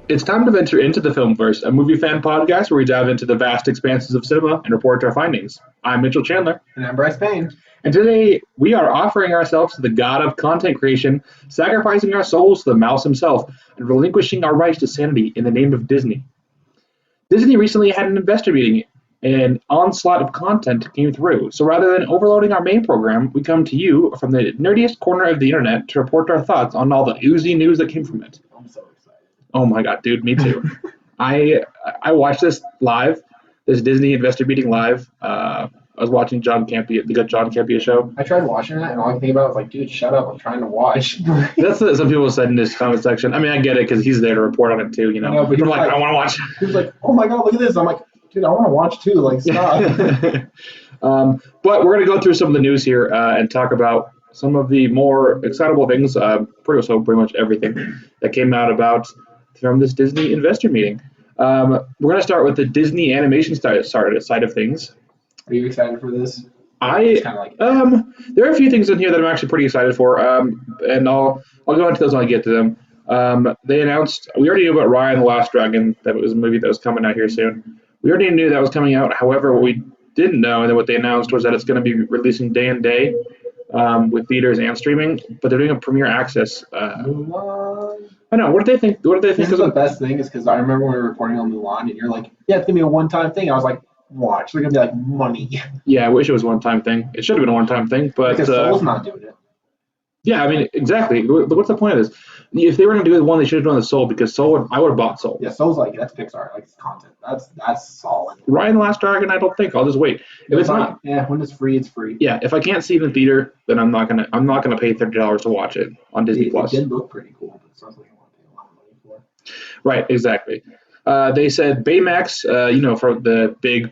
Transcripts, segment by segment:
It's time to venture into the Filmverse, a movie fan podcast where we dive into the vast expanses of cinema and report our findings. I'm Mytchel Chandler, And I'm Bryce Payne. and today we are offering ourselves to the god of content creation, sacrificing our souls to the mouse himself, and relinquishing our rights to sanity in the name of Disney. Disney recently had an investor meeting, and an onslaught of content came through. So rather than overloading our main program, we come to you from the nerdiest corner of the internet to report our thoughts on all the oozy news that came from it. I'm so excited. Oh my god, dude, me too. I I watched this live, this Disney investor meeting live. I was watching John Campea, the good John Campea show. I tried watching that, and all I think about was like, dude, shut up! I'm trying to watch. That's what some people said in this comment section. I mean, I get it because he's there to report on it too, you know. I know, but I'm he like, was I want to watch. He was like, oh my god, look at this! I'm like, dude, I want to watch too. Like, stop. But we're going to go through some of the news here and talk about some of the more excitable things, pretty much everything that came out about from this Disney investor meeting. We're going to start with the Disney animation side of things. Are you excited for this? I Kind of like there are a few things in here that I'm actually pretty excited for, and I'll go into those when I get to them. They announced we already knew about Raya and the Last Dragon, that it was a movie that was coming out here soon. We already knew that was coming out. However, what we didn't know, and then what they announced was that it's going to be releasing day and day with theaters and streaming, but they're doing a premiere access. Mulan. I know. What did they think? What did they think This is of the best thing is because I remember when we were reporting on Mulan, and you're like, yeah, it's gonna be a one-time thing. I was like, watch, they're gonna be like money Yeah, I wish it was a one-time thing. It should have been a one-time thing, but because Soul's not doing it. yeah, I mean, exactly. What's the point of this? If they were going to do one, they should have done the Soul because Soul, I would have bought Soul. Yeah, Soul's like that's Pixar, like it's content. That's solid. Ryan and the Last Dragon, I don't think. I'll just wait. If it's not, yeah, when it's free, it's free. yeah, if I can't see it in the theater, then I'm not gonna pay $30 to watch it on Disney Plus. It did look pretty cool, but it sounds like I want to pay a lot of money for it. Right, exactly. They said Baymax, for the big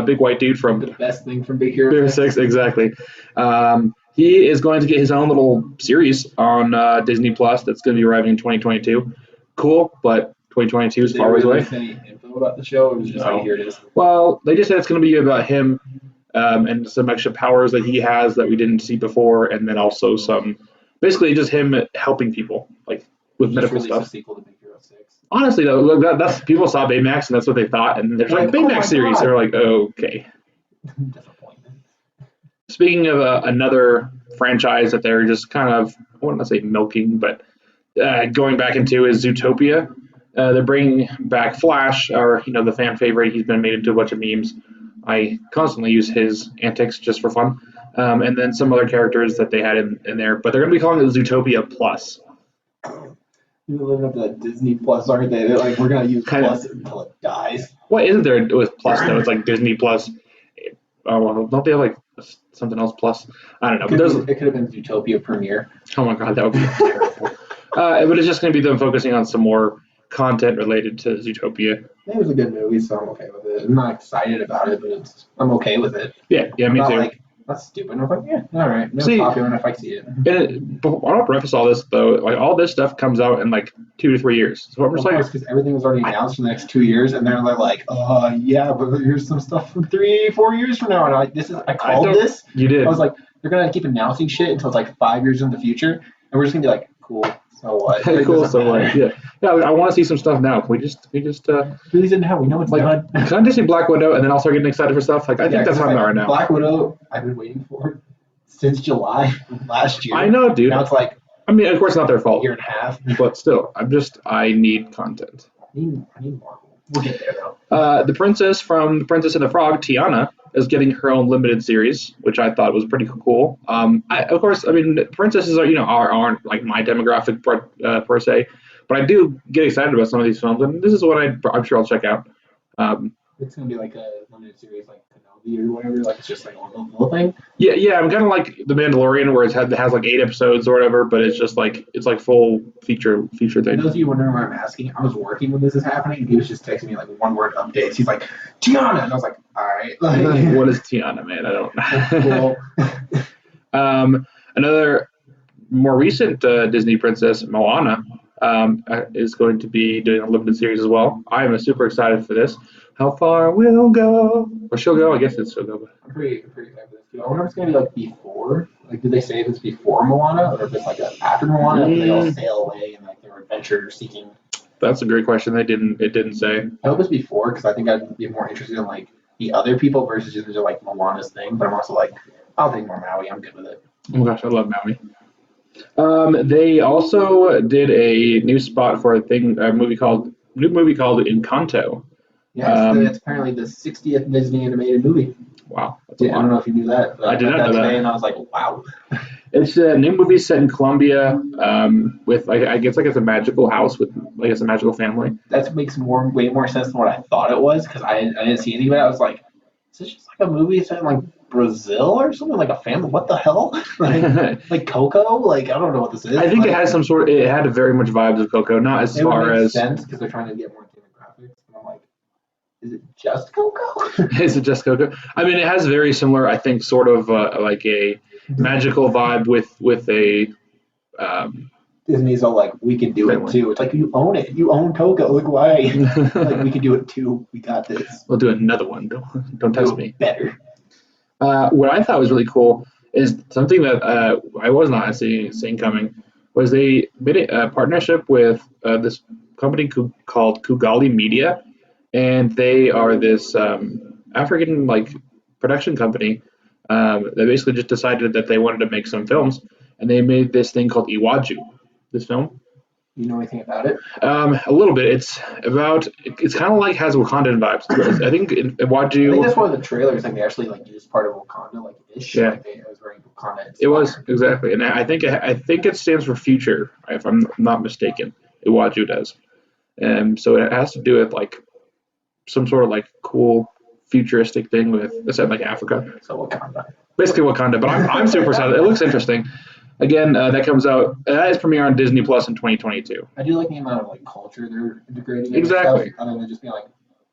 big white dude from The best thing from Big Hero Beer 6. 6, exactly. He is going to get his own little series on Disney Plus that's going to be arriving in 2022. Cool, but 2022 is Did they far ways away. release any info about the show? It was just No. like, here it is. Well, they just said it's going to be about him and some extra powers that he has that we didn't see before, and then also some, basically just him helping people, like with Just medical released stuff. a sequel to Big Hero 6. Honestly, though, look, that's people saw Baymax and that's what they thought, and there's like Like, oh Baymax my series. God. They're like, okay. Disappointment. Speaking of another franchise that they're just kind of, I wouldn't say milking, but going back into is Zootopia. They're bringing back Flash, or the fan favorite. He's been made into a bunch of memes. I constantly use his antics just for fun, and then some other characters that they had in there. But they're going to be calling it Zootopia Plus. You're living up to that Disney Plus, aren't they? They're like, we're gonna use Kind of. Plus until it dies. What isn't there with Plus though? It's like Disney Plus. Oh, well, don't they have like something else Plus? I don't know. It could have been Zootopia Premiere. Oh my god, that would be terrible. But it's just going to be them focusing on some more content related to Zootopia. It was a good movie, so I'm okay with it. I'm not excited about it, but I'm okay with it. Yeah, I'm me not too. like, that's stupid. I'm like, yeah, all right. No See- popular enough, I see it. But I don't preface all this though. Like all this stuff comes out in like 2 to 3 years. So I'm Of just like, course, because everything was already announced for the next 2 years, and they're like, yeah, but here's some stuff from 3-4 years from now. And I'm like, I called don't- this. you did. I was like, they're gonna keep announcing shit until it's like 5 years in the future, and we're just gonna be like, cool. So what? It Cool. doesn't So matter. yeah. I want to see some stuff now. Can we just Release it now. We know it's like done. can I just see Black Widow and then I'll start getting excited for stuff? Like I think Yeah, that's 'cause what I'm at right now. Black Widow, I've been waiting for since July of last year. I know, dude. Now it's like I mean, of course, it's not their a fault, year and a half. but still, I need content. I need Marvel. We'll get there though. The princess from The Princess and the Frog, Tiana, is getting her own limited series, which I thought was pretty cool. Of course, I mean, princesses aren't like my demographic per se, but I do get excited about some of these films, and this is what I'm sure I'll check out. It's gonna be like a limited series, like Kenobi or whatever. Like it's just like a little thing. Yeah, I'm kind of like The Mandalorian, where it has like 8 episodes or whatever, but it's just like full feature For thing. those of you wondering why I'm asking, I was working when this is happening, and he was just texting me like one word updates. He's like, Tiana, and I was like, all right. Like, What is Tiana, man? I don't know. well, Another more recent Disney princess, Moana, is going to be doing a limited series as well. I am super excited for this. How far we'll go, or she'll go? I guess she'll go. I'm pretty excited for this too. I wonder if it's gonna be like before. Like, did they say if it's before Moana, or if it's like after Moana, and they all sail away and like their adventure seeking That's a great question. It didn't say. I hope it's before, because I think I'd be more interested in like the other people versus just like Moana's thing. But I'm also like, I'll take more Maui. I'm good with it. Oh my gosh, I love Maui. They also did a new spot for new movie called Encanto. It's apparently the 60th Disney animated movie. Wow, that's I don't know if you knew that. But I did not read know that. today, and I was like, wow. It's a new movie set in Colombia, with like I guess like it's a magical house with like it's a magical family. That makes way more sense than what I thought it was, because I didn't see anything about it. I was like, is this just like a movie set in like Brazil or something, like a family? What the hell? like Coco? Like, I don't know what this is. I think like, it has it had very much vibes of Coco, not as it would far make as sense because they're trying to get more demographics. And I'm like, is it just Coco? is it just Coco? I mean, it has very similar, I think, sort of like a magical vibe with a Disney's all like, we can do it family. too. It's like, you own it. You own Coco. Like, why? like, we can do it too. We got this. We'll do another one. Don't test me. Better. What I thought was really cool is something that I was not seeing coming was they made a partnership with this company called Kugali Media, and they are this African like production company. They basically just decided that they wanted to make some films, and they made this thing called Iwaju. This film. You know anything about it? A little bit. It's kind of like has Wakandan vibes. I think Iwaju. I think that's one of the trailers. Like they actually like used part of Wakanda, like ish. Yeah. Like it was very Wakanda. It was exactly, and I think it stands for future, if I'm not mistaken. Iwaju does, so it has to do with like some sort of like cool futuristic thing with it's set like Africa. So Wakanda. Basically Wakanda, but I'm super excited. It looks interesting. Again, that comes out. That is premiere on Disney Plus in 2022. I do like the amount of like culture they're integrating. Exactly. Stuff, other than just being like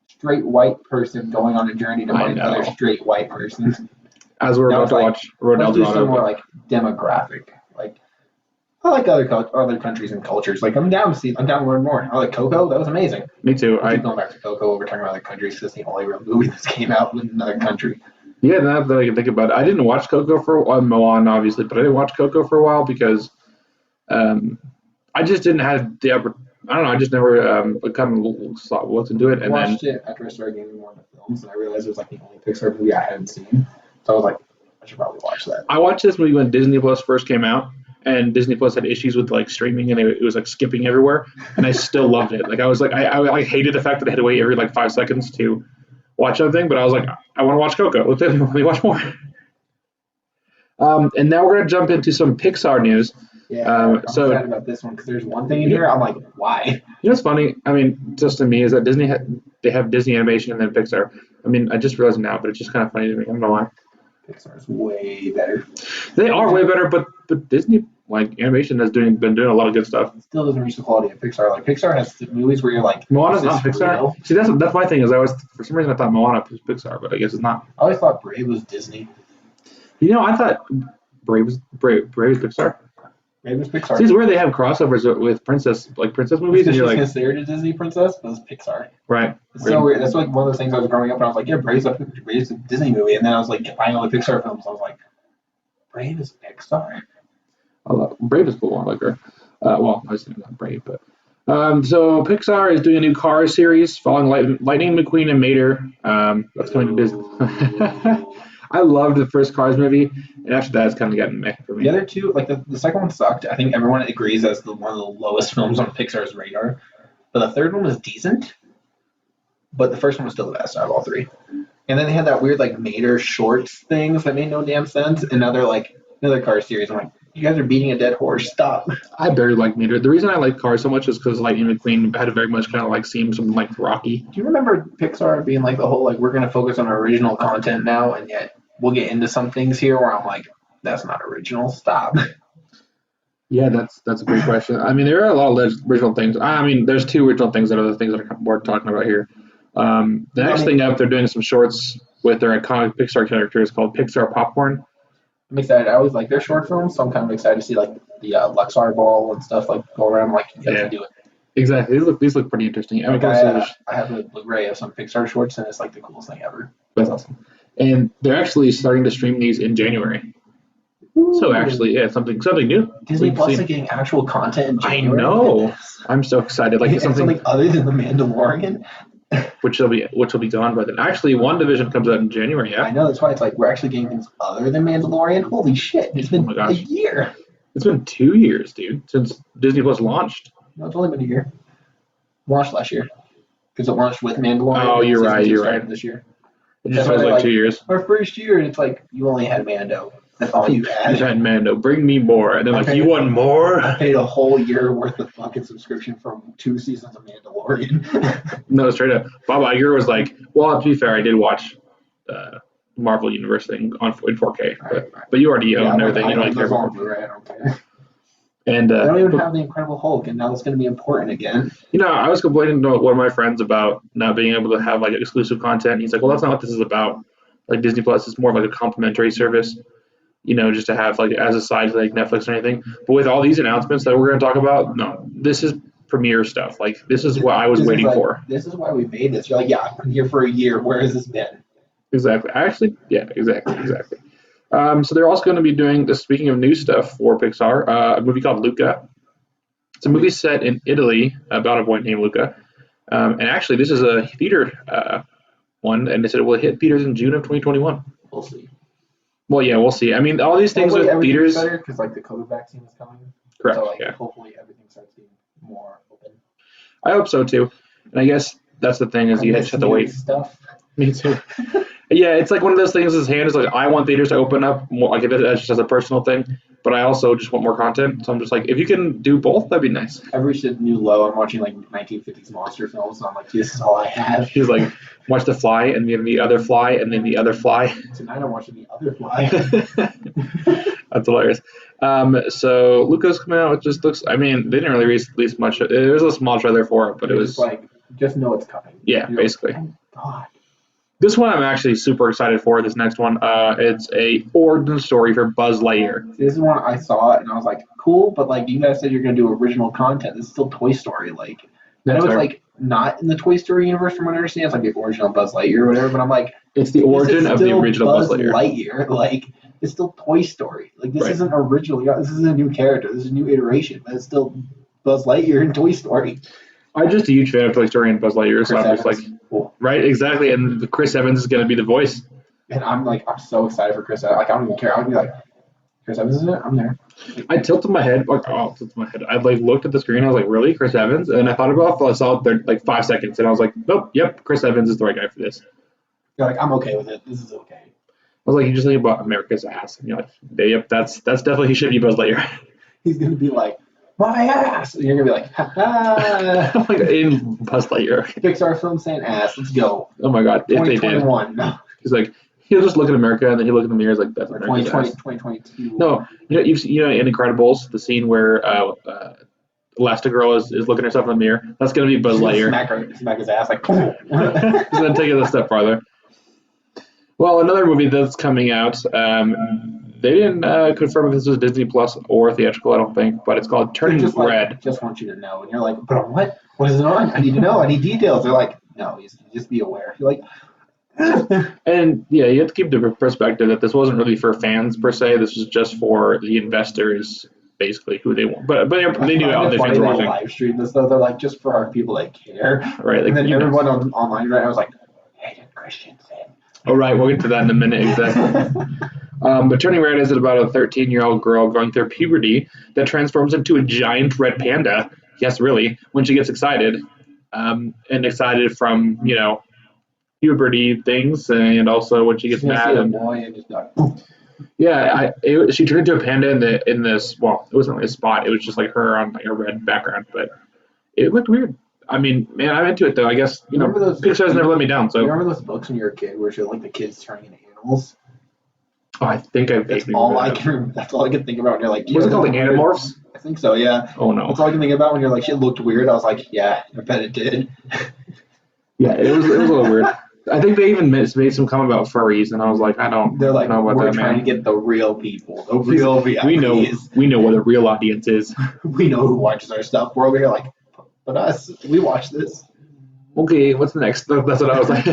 straight white person going on a journey to find another straight white person. As we're about to watch Road Let's do some more like demographic. Like I like other countries and cultures. Like I'm down to learn more. I like Coco. That was amazing. Me too. I keep going back to Coco. We're talking about other countries because it's the only real movie that's came out with another country. Yeah, now that I can think about it, I didn't watch Coco for Moana, obviously, but I didn't watch Coco for a while because I just didn't have the upper. I don't know. I just never kind of looked into it, and I watched it after I started getting more into films, and I realized it was like the only Pixar movie I hadn't seen. So I was like, I should probably watch that. I watched this movie when Disney Plus first came out, and Disney Plus had issues with like streaming, and it was like skipping everywhere, and I still loved it. Like I was like, I hated the fact that I had to wait every like 5 seconds to watch something, but I was like, I want to watch Coco. Let me watch more. And now we're gonna jump into some Pixar news. Yeah, I'm excited about this one because there's one thing in here I'm like, why? You know what's funny? I mean, just to me is that they have Disney Animation and then Pixar. I mean, I just realized now, but it's just kind of funny to me. I don't know why. Pixar's way better. They are way better, but Disney like animation has been doing a lot of good stuff. It still doesn't reach the quality of Pixar. Like Pixar has movies where you're like, Moana's not Pixar. Real? See, that's my thing is for some reason I thought Moana was Pixar, but I guess it's not. I always thought Brave was Disney. You know, I thought Brave was Pixar. Brave was Pixar. See, it's where they have crossovers with princess movies, and you're like considered a Disney princess, but it's Pixar. Right. It's so weird. That's like one of those things I was growing up and I was like, yeah, Brave's a Disney movie, and then I was like buying all the Pixar films. I was like, Brave is Pixar. Brave is cool. I like her. Well, I was not Brave, but so Pixar is doing a new Cars series following Lightning McQueen and Mater. That's coming to Disney. I loved the first Cars movie, and after that, it's kind of gotten meh for me. The other two, like the second one sucked. I think everyone agrees that's one of the lowest films on Pixar's radar. But the third one was decent, but the first one was still the best out of all three. And then they had that weird like Mater shorts things that made no damn sense. And now they're like another Cars series. I'm like, you guys are beating a dead horse. Stop. I barely like Mater. The reason I like Cars so much is because Lightning McQueen had a very much kind of like seemed something like Rocky. Do you remember Pixar being like the whole like we're going to focus on original content now, and yet we'll get into some things here where I'm like, that's not original. Stop. Yeah, that's a great question. I mean, there are a lot of original things. I mean, there's two original things that are the things that are worth talking about here. The next thing up, they're doing some shorts with their iconic Pixar characters called Pixar Popcorn. I'm excited. I always like their short films, so I'm kind of excited to see like the Luxor ball and stuff like go around. Like, you guys can do it. Exactly. These look pretty interesting. Like I have a Blu-ray of some Pixar shorts, and it's like the coolest thing ever. That's awesome. And they're actually starting to stream these in January. So actually, yeah, something new. Disney Plus is getting actual content in I January. know. I'm so excited. Like It's something other than The Mandalorian. which will be gone by then. Actually, WandaVision comes out in January. Yeah. I know, that's why it's like we're actually getting things other than Mandalorian. Holy shit! It's been a year. It's been 2 years, dude, since Disney Plus launched. No, it's only been a year. Launched last year because it launched with Mandalorian. Oh, you're right. You're right. This year. It just was like 2 years. Our first year, and it's like you only had Mando. That's all you had. You had Mando. Bring me more, and then like you want more. I paid a whole year worth of fucking subscription for 2 seasons of Mandalorian. No, straight up. Bob Iger was like, well, to be fair, I did watch Marvel Universe thing in 4K, but you already own everything. You don't care about Blu-ray. I don't care. And I don't even have the Incredible Hulk, and now it's going to be important again. You know, I was complaining to one of my friends about not being able to have like exclusive content. He's like, well, that's not what this is about. Like Disney Plus is more of like a complimentary service, you know, just to have like as a side to like Netflix or anything. But with all these announcements that we're going to talk about, no, this is premiere stuff. Like this is what I was waiting for. This is why we made this. You're like, yeah, I'm here for a year. Where has this been? Exactly. Actually, yeah, exactly. So they're also going to be doing this. Speaking of new stuff for Pixar, a movie called Luca. It's a movie set in Italy about a boy named Luca. And actually, this is a theater one, and they said it will hit theaters in June of 2021. We'll see. Well, yeah, we'll see. I mean, all these things with theaters. Better because like the COVID vaccine is coming. Correct. So like, yeah. Hopefully everything starts being more open. I hope so too. And I guess that's the thing is you just have to wait. Stuff. Me too. Yeah, it's like one of those things. His hand is like, I want theaters to open up more. Like that's just as a personal thing, but I also just want more content. So I'm just like, if you can do both, that'd be nice. I've reached a new low. I'm watching like 1950s monster films, and I'm like, this is all I have. He's like, watch The Fly, and then the other Fly, and then the other Fly. Tonight I'm watching The Other Fly. That's hilarious. So Luca's coming out. It just looks. I mean, they didn't really release much. There was a small trailer for it, but it was like, just know it's coming. Yeah, basically. Like, God. This one I'm actually super excited for. This next one, it's a origin story for Buzz Lightyear. This is one I saw it and I was like, cool, but like you guys said you're gonna do original content. This is still Toy Story. Like I know it's like not in the Toy Story universe from what I understand. It's like the original Buzz Lightyear or whatever, but I'm like, it's the origin of the original Buzz Lightyear. Like it's still Toy Story. Like this isn't original. This is a new character. This is a new iteration, but it's still Buzz Lightyear in Toy Story. I'm just a huge fan of Toy Story and Buzz Lightyear, so I'm just like, cool. Right, exactly. And Chris Evans is going to be the voice. And I'm so excited for Chris Evans. Like, I don't even care. I'd be like, Chris Evans is in it? I'm there. I tilted my head. I like looked at the screen. I was like, really, Chris Evans? And I thought about it. I saw it there like 5 seconds, and I was like, nope, yep, Chris Evans is the right guy for this. You're like, I'm okay with it. This is okay. I was like, you just think about America's ass, and you're like, yep, that's definitely he should be Buzz Lightyear. He's gonna be like, my ass! And you're gonna be like, ha ha! Like in Buzz Lightyear. Pixar film saying ass. Let's go. Oh my god, if they did. He's like, he'll just look at America and then he'll look in the mirror like that's 2022. No, you know in Incredibles the scene where Elastigirl is looking at herself in the mirror. That's gonna be Buzz Lightyear. Smack his ass like. He's gonna take it a step farther. Well, another movie that's coming out. They didn't confirm if this was Disney Plus or theatrical, I don't think, but it's called Turning Red. Just want you to know. And you're like, but on what? What is it on? I need to know. I need details. They're like, no, just be aware. You're like, and yeah, you have to keep the perspective that this wasn't really for fans per se. This was just for the investors, basically, who they want. But they knew how the fans were watching. Live stream this though. They're like, just for our people that care. Right. Like, and then everyone online right now was like, Hayden Christensen. Oh, right. We'll get to that in a minute. Exactly. But Turning Red is about a 13-year-old girl going through puberty that transforms into a giant red panda. Yes, really, when she gets excited. And excited from, puberty things, and also when she gets mad. She turned into a panda in this, well, it wasn't really a spot. It was just like her on like a red background, but it looked weird. I mean, man, I'm into it, though. I guess, Pixar's never let me down. So. You remember those books when you were a kid where she had, like, the kids turning into animals? Oh, I think I've That's all I can think about when you're like... Was it called the Animorphs? I think so, yeah. Oh, no. That's all I can think about when you're like, shit looked weird. I was like, yeah, I bet it did. Yeah, it was a little weird. I think they even made some comment about furries, and I was like, I don't know what that meant. We're trying to get the real people, the real VIPs. We know what the real audience is. We know who watches our stuff. We're over here like, but us, we watch this. Okay, what's the next? That's what I was like.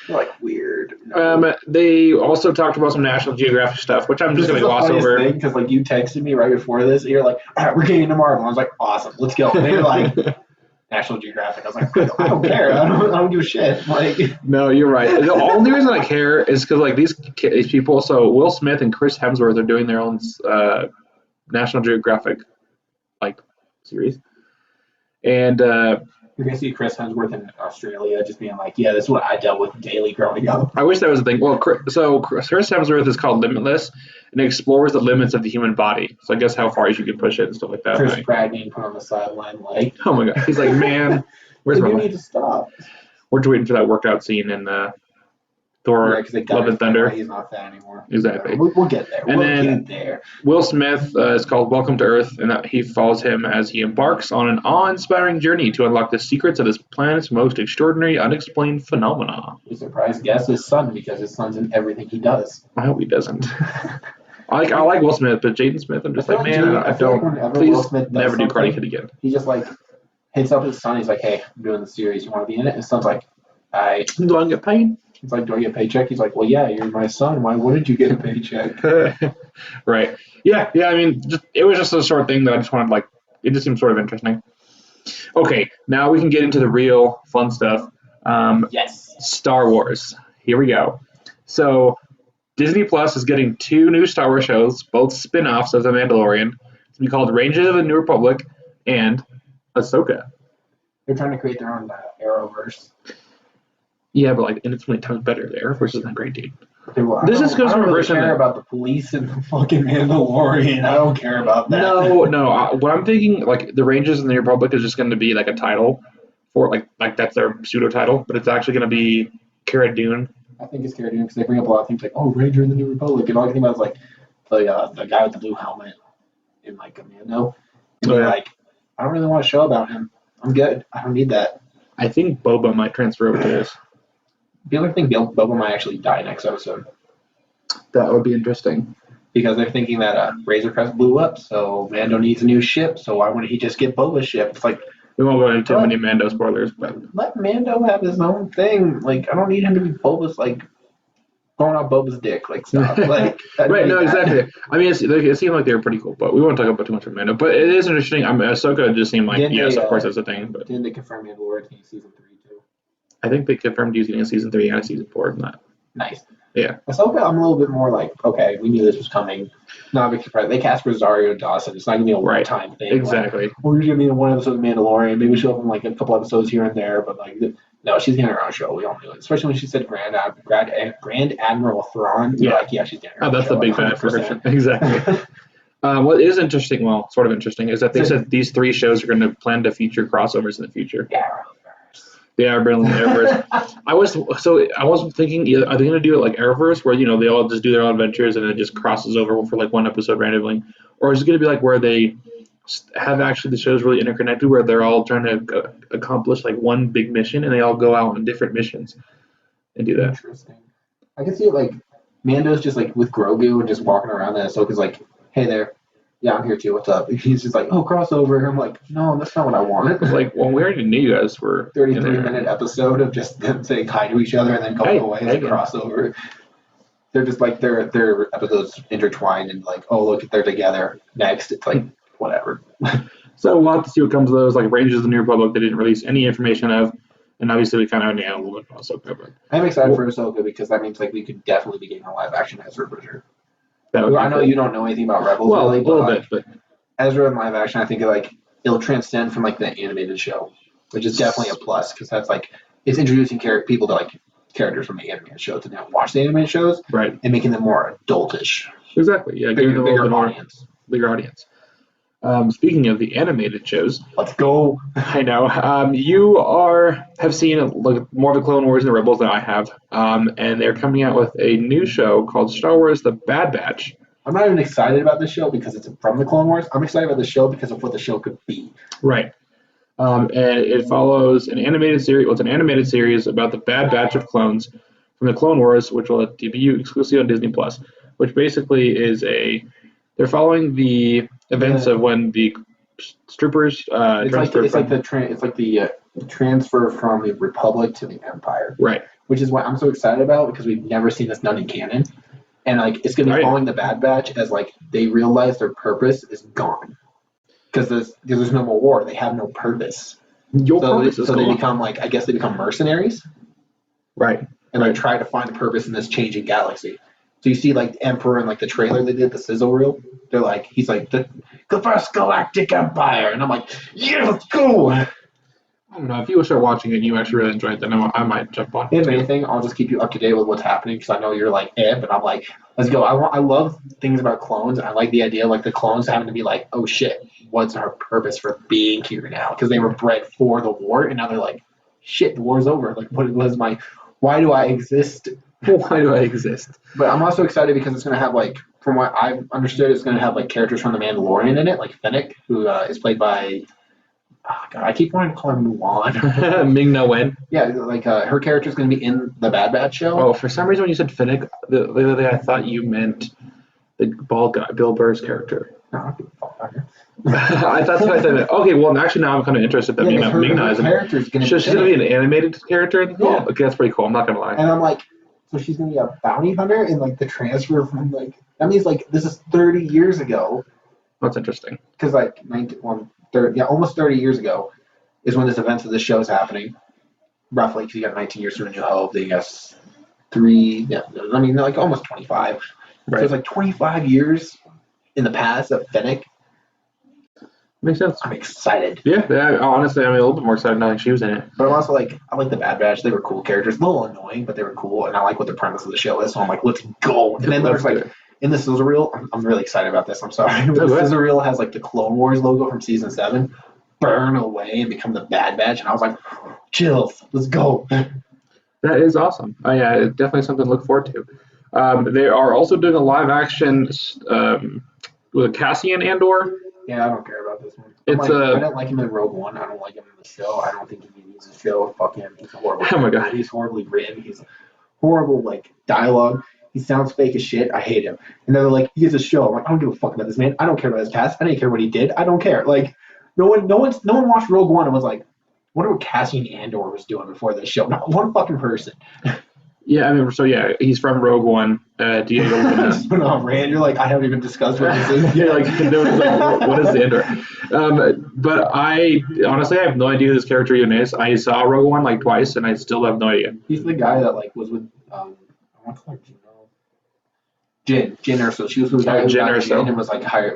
Like weird. No. They also talked about some National Geographic stuff, which I'm just going to gloss over. Thing because like you texted me right before this, and you're like, "All right, we're getting into Marvel." I was like, "Awesome, let's go." And then you're like, "National Geographic." I was like, "I don't care. I don't give a shit." Like, no, you're right. The only reason I care is because like these people. So Will Smith and Chris Hemsworth are doing their own National Geographic like series, and you're gonna see Chris Hemsworth in Australia just being like, "Yeah, this is what I dealt with daily growing up." I wish that was a thing. Well, so Chris Hemsworth is called Limitless, and it explores the limits of the human body. So I guess how far you can push it and stuff like that. Chris Pratt being put on the sideline, like, oh my god, he's like, man, where's my? You need to stop. We're just waiting for that workout scene in Thor: Love and Thunder. He's not that anymore. Exactly. We'll get there. And then Will Smith is called Welcome to Earth, and that he follows him as he embarks on an awe-inspiring journey to unlock the secrets of this planet's most extraordinary, unexplained phenomena. You surprised guess his son because his son's in everything he does. I hope he doesn't. I like Will Smith, but Jaden Smith, I'm just like, man, I don't. Like please never do Karate Kid again. He just like hits up his son. He's like, "Hey, I'm doing the series. You want to be in it?" His son's like, Do I get paid? He's like, "Do I get a paycheck?" He's like, "Well, yeah, you're my son. Why wouldn't you get a paycheck?" Right. Yeah. I mean, it was just a sort of thing that I just wanted, like, it just seemed sort of interesting. Okay, now we can get into the real fun stuff. Yes. Star Wars. Here we go. So, Disney Plus is getting 2 new Star Wars shows, both spin-offs of The Mandalorian. It's going to be called Rangers of the New Republic and Ahsoka. They're trying to create their own Arrowverse. Yeah, but like, and it's 20 times better. The Arrowverse isn't great, dude. Okay, well, this is because I don't really care about the police and the fucking Mandalorian. I don't care about that. No. What I'm thinking, like, the Rangers in the Republic is just going to be like a title for like that's their pseudo title, but it's actually going to be Cara Dune. I think it's Cara Dune because they bring up a lot of things like, "Oh, Ranger in the New Republic," and all I think about is like the guy with the blue helmet in like Commando. And like, I don't really want a show about him. I'm good. I don't need that. I think Boba might transfer over to this. The other thing, Boba might actually die next episode. That would be interesting. Because they're thinking that Razor Crest blew up, so Mando needs a new ship, so why wouldn't he just get Boba's ship? It's like, we won't go into too many Mando spoilers, but let Mando have his own thing. Like, I don't need him to be Boba's, like, going out Boba's dick. Like, stop. Like, right, no, exactly. I mean, it seemed like they were pretty cool, but we won't talk about too much of Mando. But it is interesting. I mean, Ahsoka just seemed like, yes, of course, that's a thing. But didn't they confirm Mandalorian season 3 too? I think they confirmed using a season 3 and a season 4 than that. Nice. Yeah. Ahsoka, I'm a little bit more like, okay, we knew this was coming. Not a big surprise. They cast Rosario Dawson. It's not going to be a one-time thing. Exactly. Like, we're going to be in one episode of Mandalorian. Maybe she'll have like a couple episodes here and there, but like, no, she's getting her own show. We all knew it. Especially when she said Grand Admiral Thrawn. Yeah. Like, yeah, she's getting her own that's show. The big fan for her. Exactly. What is interesting, well, sort of interesting, is that they said these 3 shows are going to plan to feature crossovers in the future. They are bringing the Arrowverse. I was thinking, are they going to do it like Arrowverse, where they all just do their own adventures and it just crosses over for like one episode randomly, or is it going to be like where they have actually the shows really interconnected, where they're all trying to accomplish like one big mission and they all go out on different missions and do that? Interesting. I can see it like Mando's just like with Grogu and just walking around, and Ahsoka's like, "Hey there. Yeah, I'm here too. What's up?" He's just like, "Oh, crossover." And I'm like, "No, that's not what I wanted." Like, well, we already knew you guys were 33-minute episode of just them saying hi to each other and then going away as a crossover. They're just like their episodes intertwined and like, oh look, they're together. Next, it's like whatever. So we'll have to see what comes of those. Like Rangers of the New Republic, they didn't release any information of, and obviously we kind of know a little bit about Ahsoka. But I'm excited for Ahsoka because that means like we could definitely be getting a live action Ezra for sure. I know you don't know anything about Rebels, well, really, a little but, bit, but Ezra in live action, I think it'll transcend from like the animated show, which is definitely a plus because that's like it's introducing people to like characters from the animated show to now watch the animated shows, right, and making them more adultish. Exactly, yeah, bigger audience. Bigger audience. Speaking of the animated shows, let's go. I know you have seen like more of the Clone Wars and the Rebels than I have, and they're coming out with a new show called Star Wars: The Bad Batch. I'm not even excited about this show because it's from the Clone Wars. I'm excited about the show because of what the show could be. Right. And it follows an animated series. Well, it's an animated series about the Bad Batch of clones from the Clone Wars, which will debut exclusively on Disney Plus. Which basically is they're following the events of when the troopers it's like the transfer from the Republic to the Empire. Right. Which is what I'm so excited about because we've never seen this done in canon. And like it's gonna be following the Bad Batch as like they realize their purpose is gone. Because there's no more war. They have no purpose. So they become like I guess they become mercenaries. Right. And they try to find a purpose in this changing galaxy. So you see like the Emperor and like the trailer they did, the sizzle reel, they're like he's like the first galactic empire. And I'm like, yeah, let's go. I don't know. If you start watching it and you actually really enjoy it, then I might jump on. If anything, I'll just keep you up to date with what's happening because I know you're like, but I'm like, let's go. I love things about clones. And I like the idea of like the clones having to be like, oh shit, what's our purpose for being here now? Because they were bred for the war, and now they're like, shit, the war's over. Like, why do I exist? Why do I exist? But I'm also excited because it's going to have like, from what I've understood, it's going to have like characters from The Mandalorian in it, like Fennec, who is played by. Oh, God, I keep wanting to call her Mulan. Ming-Na Wen. Yeah, like her character is going to be in the Bad Batch show. Oh, for some reason when you said Fennec, the other day I thought you meant the bald guy, Bill Burr's character. No, I don't fuck about her. I thought I said it. Okay, well actually now I'm kind of interested that Ming-Na is in it. She's going to be an animated character in the film? Yeah. Okay, that's pretty cool. I'm not going to lie. And I'm like, so she's going to be a bounty hunter and like the transfer from like, that means like this is 30 years ago. That's interesting. Because like almost 30 years ago is when this event of this show is happening. Roughly, because you got 19 years to New Hope, then you got like almost 25. Right. So it's like 25 years in the past of Fennec. Makes sense. I'm excited. Yeah, honestly, I'm a little bit more excited now that she was in it. But I'm also like, I like the Bad Batch. They were cool characters. A little annoying, but they were cool. And I like what the premise of the show is. So I'm like, let's go. And then there's like, in the sizzle reel, I'm really excited about this. I'm sorry. But the sizzle reel has like the Clone Wars logo from season 7 burn away and become the Bad Batch. And I was like, chills. Let's go. That is awesome. Yeah, definitely something to look forward to. They are also doing a live action with Cassian Andor. Yeah, I don't care about this one. I don't like him in Rogue One. I don't like him in the show. I don't think he needs a show. Fuck him. He's horrible. Oh my God. He's horribly written. He's horrible like dialogue. He sounds fake as shit. I hate him. And they're like, he has a show. I'm like, I don't give a fuck about this man. I don't care about his past. I didn't care what he did. I don't care. Like, no one watched Rogue One and was like, wonder what Cassian Andor was doing before this show. Not one fucking person. Yeah, I mean, so yeah, he's from Rogue One. Diego Luna. No, Rand, you're like, I haven't even discussed what this is. Yeah, like, there was like, what is the Andor? But I honestly have no idea who this character even is. I saw Rogue One like twice, and I still have no idea. He's the guy that like was with I want to call her Jyn Erso. She was with Jyn Erso and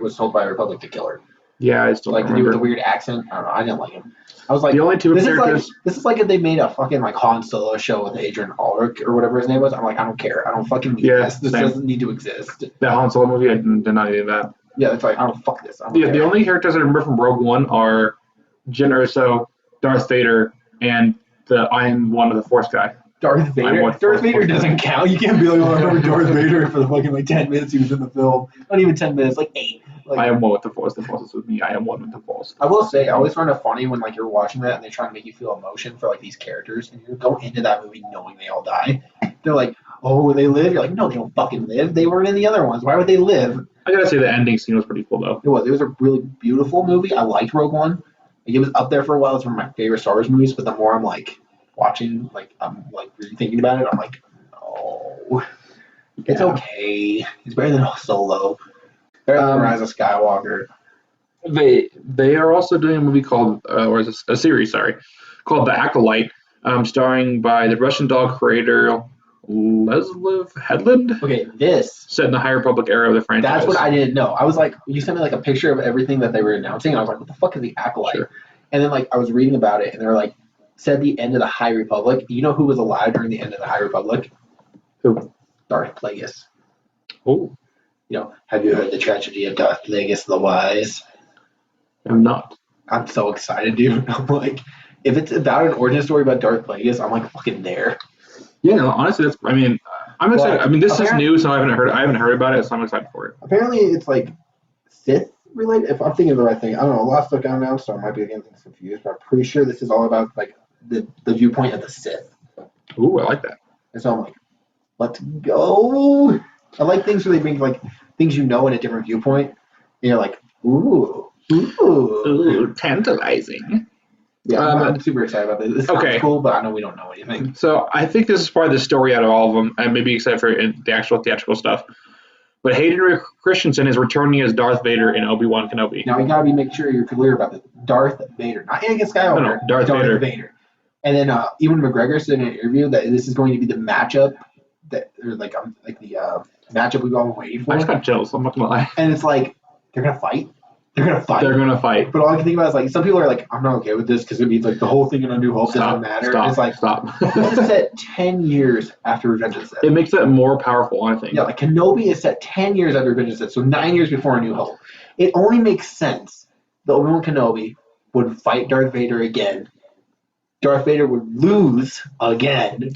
was told by Republic to kill her. Yeah, I still like to do with the weird accent. I don't know. I didn't like him. I was like, the only two characters. This is like if they made a fucking like Han Solo show with Adrian Ulrich or whatever his name was. I'm like, I don't care. I don't fucking need this. This doesn't need to exist. The Han Solo movie, I did not need that. Yeah, it's like I don't fuck this. The only characters I remember from Rogue One are Jyn Erso, Darth Vader, and the I am one of the Force guy. Darth Vader. Darth Vader doesn't count. You can't be like, oh, I remember Darth Vader for the fucking like 10 minutes he was in the film. Not even 10 minutes, like 8. Like, I am one with the Force. The Force is with me. I am one with the Force. I will say, I always find it funny when like you're watching that and they try to make you feel emotion for like these characters, and you go into that movie knowing they all die. They're like, oh, they live. You're like, no, they don't fucking live. They weren't in the other ones. Why would they live? I gotta say the ending scene was pretty cool though. It was. It was a really beautiful movie. I liked Rogue One. Like, it was up there for a while. It's one of my favorite Star Wars movies. But the more I'm like watching, like I'm like really thinking about it, I'm like, no, it's okay. It's better than Solo. Better than Rise of Skywalker. They are also doing a movie called, a series, called The Acolyte, starring by the Russian doll creator Leslye Headland. Okay, this set in the High Republic era of the franchise. That's what I didn't know. I was like, you sent me like a picture of everything that they were announcing, and I was like, what the fuck is The Acolyte? Sure. And then like I was reading about it, and they were like, said the end of the High Republic. You know who was alive during the end of the High Republic? Who? Darth Plagueis. Oh. You know, have you heard the tragedy of Darth Plagueis the Wise? I'm not. I'm so excited, dude. I'm like, if it's about an origin story about Darth Plagueis, I'm like fucking there. Yeah, no, honestly, I'm excited. I mean, this is new, so I haven't heard about it, so I'm excited for it. Apparently, it's like Sith related. If I'm thinking of the right thing, I don't know. A lot of stuff going on, so I might be getting things confused. But I'm pretty sure this is all about like the viewpoint of the Sith. Ooh, I like that. And so I'm like, let's go. I like things where they bring like things in a different viewpoint. And you're like, ooh, tantalizing. Yeah, I'm super excited about this. This sounds cool, but I know we don't know anything. So I think this is probably the story out of all of them, and maybe except for the actual theatrical stuff. But Hayden Christensen is returning as Darth Vader in Obi-Wan Kenobi. Now, you got to make sure you're clear about this. Darth Vader, not Anakin Skywalker. No, Darth Vader. And then Ewan McGregor said in an interview that this is going to be the matchup the matchup we've all been waiting for. I just got chills. I'm not gonna lie. And it's like they're gonna fight. They're gonna fight. But all I can think about is like some people are like, I'm not okay with this because it means like the whole thing in A New Hope doesn't matter. It's like this is set 10 years after Revenge of the Sith. It makes that more powerful, I think. Yeah, like Kenobi is set 10 years after Revenge of the Sith, so 9 years before A New Hope. It only makes sense that Obi-Wan Kenobi would fight Darth Vader again. Darth Vader would lose again.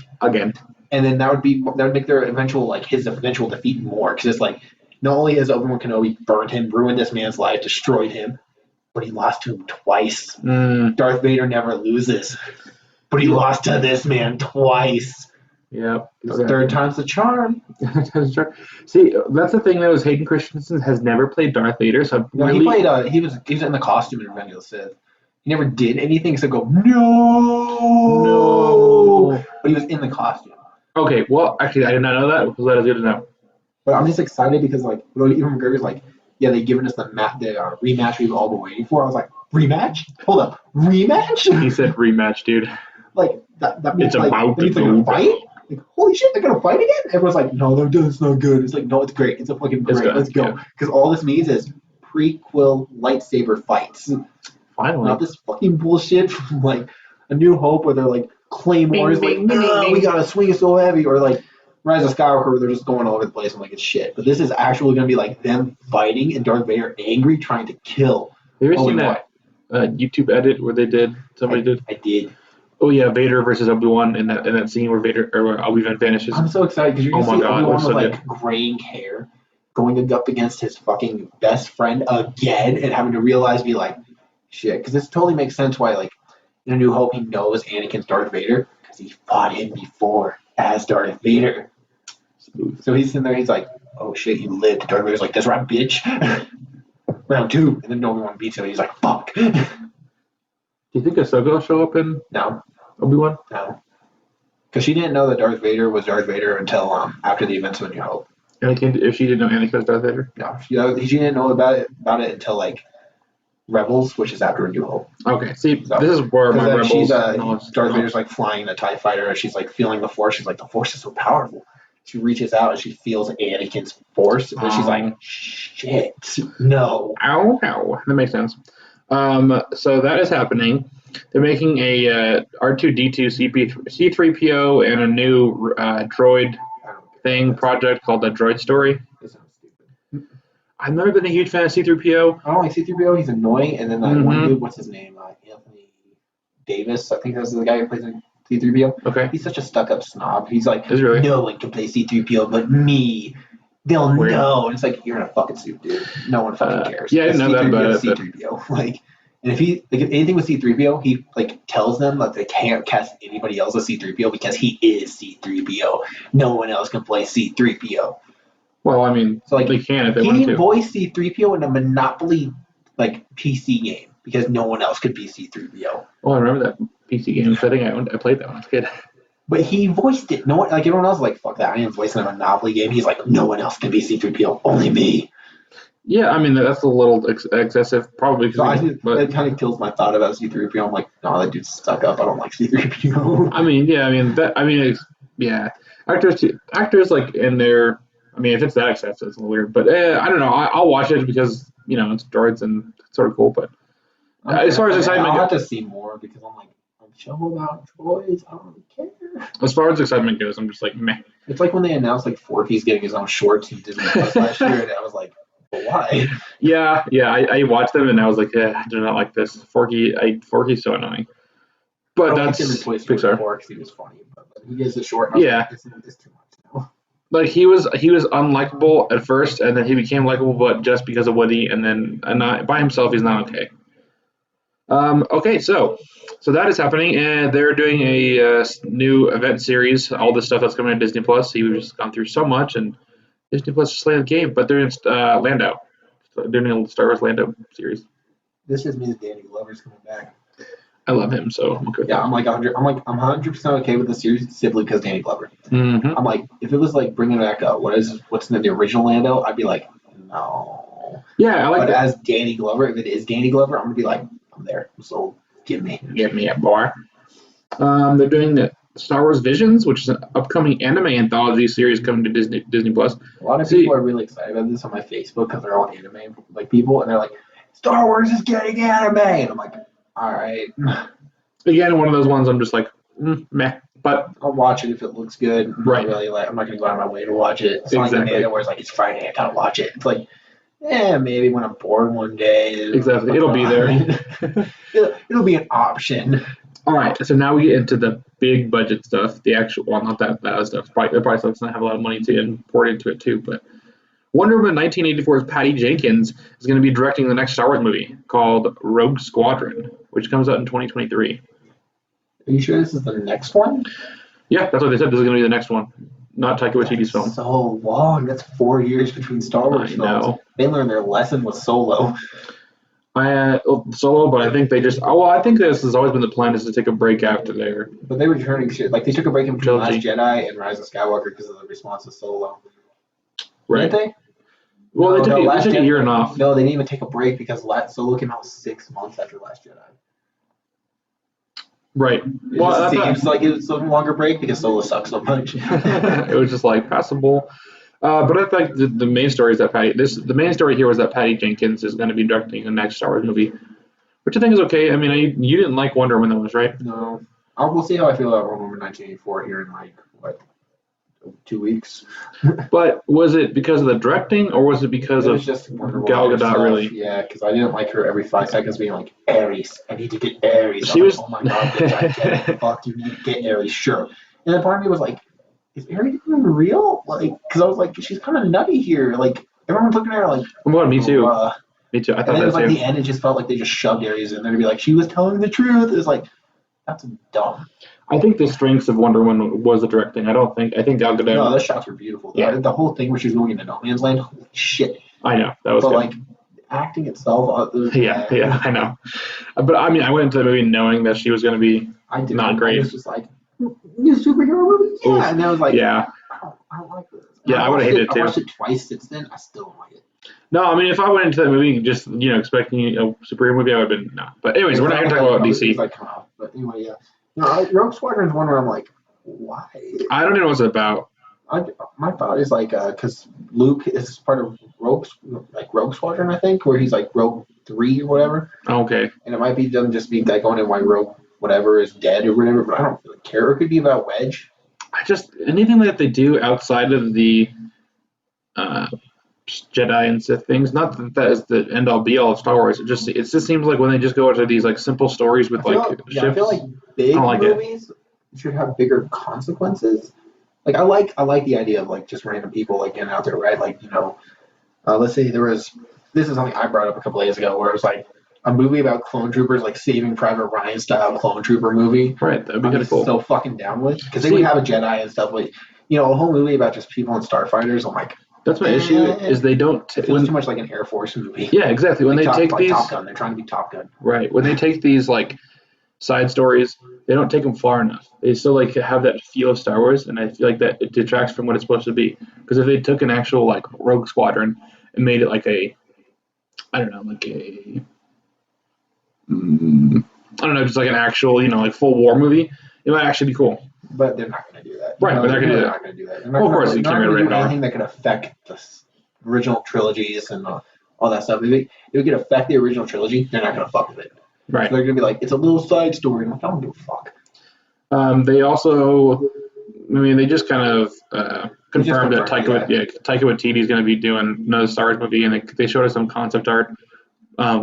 And then that would make their his eventual defeat more, because it's like not only has Obi-Wan Kenobi burned him, ruined this man's life, destroyed him, but he lost to him twice. Darth Vader never loses, but he lost to this man twice. Yeah, exactly. Third time's the charm. See, that's the thing though, is Hayden Christensen has never played Darth Vader, so he played. He was in the costume in Revenge of the Sith. He never did anything except go no, but he was in the costume. Okay, well, actually, I did not know that. Because that is good to know. But I'm just excited because, like, even McGregor's like, yeah, they've given us the rematch we've all been waiting for. I was like, rematch? Hold up, rematch? He said rematch, dude. Like that means it's about they're gonna fight. Like, holy shit, they're gonna fight again? Everyone's like, no, it's not good. It's like, no, it's great. It's a fucking great. Let's go. Because all this means is prequel lightsaber fights. Finally, not this fucking bullshit from like A New Hope where they're like claymores, we gotta swing it so heavy, or like Rise of Skywalker where they're just going all over the place and like it's shit. But this is actually gonna be like them fighting and Darth Vader angry trying to kill. Have you ever seen that YouTube edit where they did? Somebody did. I did. Oh yeah, Vader versus Obi-Wan in that scene where Vader or Obi-Wan vanishes. I'm so excited because you're gonna see Obi-Wan with like graying hair going up against his fucking best friend again and having to realize, be like, shit, because this totally makes sense why, like, in A New Hope, he knows Anakin's Darth Vader because he fought him before as Darth Vader. Smooth. So he's in there, he's like, oh shit, you lived. Darth Vader's like, that's right, bitch. Round 2. And then Obi-Wan beats him, and he's like, fuck. Do you think Ahsoka will show up in Obi-Wan? No. Because she didn't know that Darth Vader was Darth Vader until after the events of A New Hope. If she didn't know Anakin was Darth Vader? No. She didn't know about it until, like, Rebels, which is after A New Hope. Okay, see, so, this is where my Rebels... Darth Vader's, like, flying a TIE fighter, and she's, like, feeling the Force. She's like, the Force is so powerful. She reaches out, and she feels Anakin's Force, and she's like, shit, no. Ow. That makes sense. So that is happening. They're making a R2-D2 C-3PO and a new droid project called the Droid Story. I've never been a huge fan of C-3PO. I don't like C-3PO. He's annoying. And then one dude, what's his name? Anthony Davis. I think that's the guy who plays C-3PO. Okay. He's such a stuck-up snob. He's like, no one can play C-3PO but me. They'll know. And it's like, you're in a fucking suit, dude. No one fucking cares. Yeah, I didn't know that about it. C-3PO. Like, and if anything with C-3PO, he like tells them that they can't cast anybody else as C-3PO because he is C-3PO. No one else can play C-3PO. Well, I mean, so, like, they can if they want to. He voiced C-3PO in a Monopoly like PC game because no one else could be C-3PO. Oh, I remember that PC game. I think I played that one as a kid. But he voiced it. No one, like everyone else, was like, fuck that. I am voicing a Monopoly game. He's like, no one else can be C-3PO. Only me. Yeah, I mean that's a little excessive, probably. So that kind of kills my thought about C-3PO. I'm like, no, that dude's stuck up. I don't like C-3PO. Actors like in their. I mean, if it's that excessive, it's a little weird. But I don't know. I'll watch it because it's droids and it's sort of cool. But as far as excitement, I'll have to see more because I'm like, show about droids. I don't really care. As far as excitement goes, I'm just like meh. It's like when they announced like Forky's getting his own shorts in Disney Plus last year, and I was like, but why? Yeah. I watched them and I was like, I do not like this. Forky's so annoying. But that's Pixar. Forks, he was funny, but he gets a short. Yeah. Like, it's too much now. Like he was unlikable at first, and then he became likable, but just because of Woody, and then not by himself, he's not okay. Okay, so that is happening, and they're doing a new event series. All this stuff that's coming to Disney Plus. We've just gone through so much, and Disney Plus is playing the game, but they're in Lando. So they're doing a Star Wars Lando series. This just means Danny Glover's coming back. I love him, so I'm okay with Yeah, that. I'm 100% okay with the series simply because Danny Glover. Mm-hmm. I'm like, if it was like bringing back what's in the original Lando, I'd be like, no. Yeah, I like But that. as Danny Glover, if it is Danny Glover, I'm gonna be like, I'm there. So give me. Give me a boy. They're doing the Star Wars Visions, which is an upcoming anime anthology series coming to Disney Plus. A lot of people are really excited about this on my Facebook because they're all anime like people, and they're like, Star Wars is getting anime, and I'm like, all right, Again, one of those ones I'm just like, meh. But I'll watch it if it looks good. I'm right, not really like, I'm not gonna go out of my way to watch it. It's not like exactly. Amanda where it's like it's Friday, I gotta watch it. It's like, maybe when I'm bored one day. Exactly, it'll be there. It'll be an option. All right, so now we get into the big budget stuff. The actual, well, not that stuff. They're probably still gonna have a lot of money to import into it too. But Wonder Woman 1984's Patty Jenkins is going to be directing the next Star Wars movie called Rogue Squadron, which comes out in 2023. Are you sure this is the next one? Yeah, that's what they said. This is going to be the next one, not Taika Waititi's film. So long. That's 4 years between Star Wars films. They learned their lesson with Solo. Solo, but I think they just. Oh, well, I think this has always been the plan is to take a break after there. But they were returning shit. Like they took a break in between Last Jedi and Rise of Skywalker because of the response to Solo. Right. Didn't they? Well, they took a year and a half. No, they didn't even take a break because Solo came out 6 months after Last Jedi. Right. It seems like it was a longer break because Solo sucks so much. It was just like passable. But I think the main story is that the main story here was that Patty Jenkins is going to be directing the next Star Wars movie, which I think is okay. I mean, you didn't like Wonder Woman, was right? No. We'll see how I feel about Wonder Woman 1984 here in like, what, 2 weeks. But was it because of the directing, or was it because of just Gal Gadot? Really? Yeah, because I didn't like her every 5 seconds being like, Ares, I need to get Ares. She was. Like, oh my god, bitch, I get it. Fuck, you need to get Ares, sure. And then part of me was like, is Ares even real? Like, because I was like, she's kind of nutty here. Like, everyone's looking at her like, well, me too. Me too. I thought and then it was like too. the end, it just felt like they just shoved Ares in there to be like, she was telling the truth. It was like, that's dumb. I think the strengths of Wonder Woman was the directing. I think Gal Gadot. No, those shots were beautiful. Yeah. The whole thing where she was going into no man's land, holy shit. I know that was. But good. Like acting itself, yeah, I know. But I mean, I went into the movie knowing that she was going to be not great. I was just like, new superhero movie, yeah. Oof. And I was like, yeah, I don't like this. Yeah, I would have hated it too. I watched it twice since then. I still don't like it. No, I mean, if I went into the movie just expecting a superhero movie, I would have been no. But anyways, we're not going to talk about DC. But anyway, yeah. No, Rogue Squadron is one where I'm like, why? I don't know what it's about. My thought is like, because Luke is part of Rogue Squadron, I think, where he's like Rogue 3 or whatever. Okay. And it might be them just being like going in why Rogue whatever is dead or whatever, but I don't really care. It could be about Wedge. Anything that they do outside of the Jedi and Sith things, not that is the end all be all of Star Wars. It just seems like when they just go into these like simple stories with ships. I feel like big movies should have bigger consequences. Like I like the idea of like just random people like getting out there, right? Like let's say this is something I brought up a couple days ago where it was like a movie about clone troopers, like Saving Private Ryan style clone trooper movie. Right, that'd be kind of cool. So fucking down with because they would have a Jedi and stuff. Like a whole movie about just people and starfighters. I'm like. That's my issue is they don't. It feels too much like an Air Force movie. Yeah, exactly. When they take these Top Gun, they're trying to be Top Gun. Right. When they take these like side stories, they don't take them far enough. They still like have that feel of Star Wars, and I feel like that it detracts from what it's supposed to be. Because if they took an actual like Rogue Squadron and made it like I don't know, just like an actual like full war movie, it might actually be cool. But they're not going to do that. Right, but they're not going to do that. Well, of course, you can't do anything that could affect the original trilogies and all that stuff. If it could affect the original trilogy, they're not going to fuck with it. Right. So they're going to be like, it's a little side story. I'm like, I don't give a fuck. They also, they just kind of confirmed that Taika Waititi is going to be doing another Star Wars movie, and they showed us some concept art,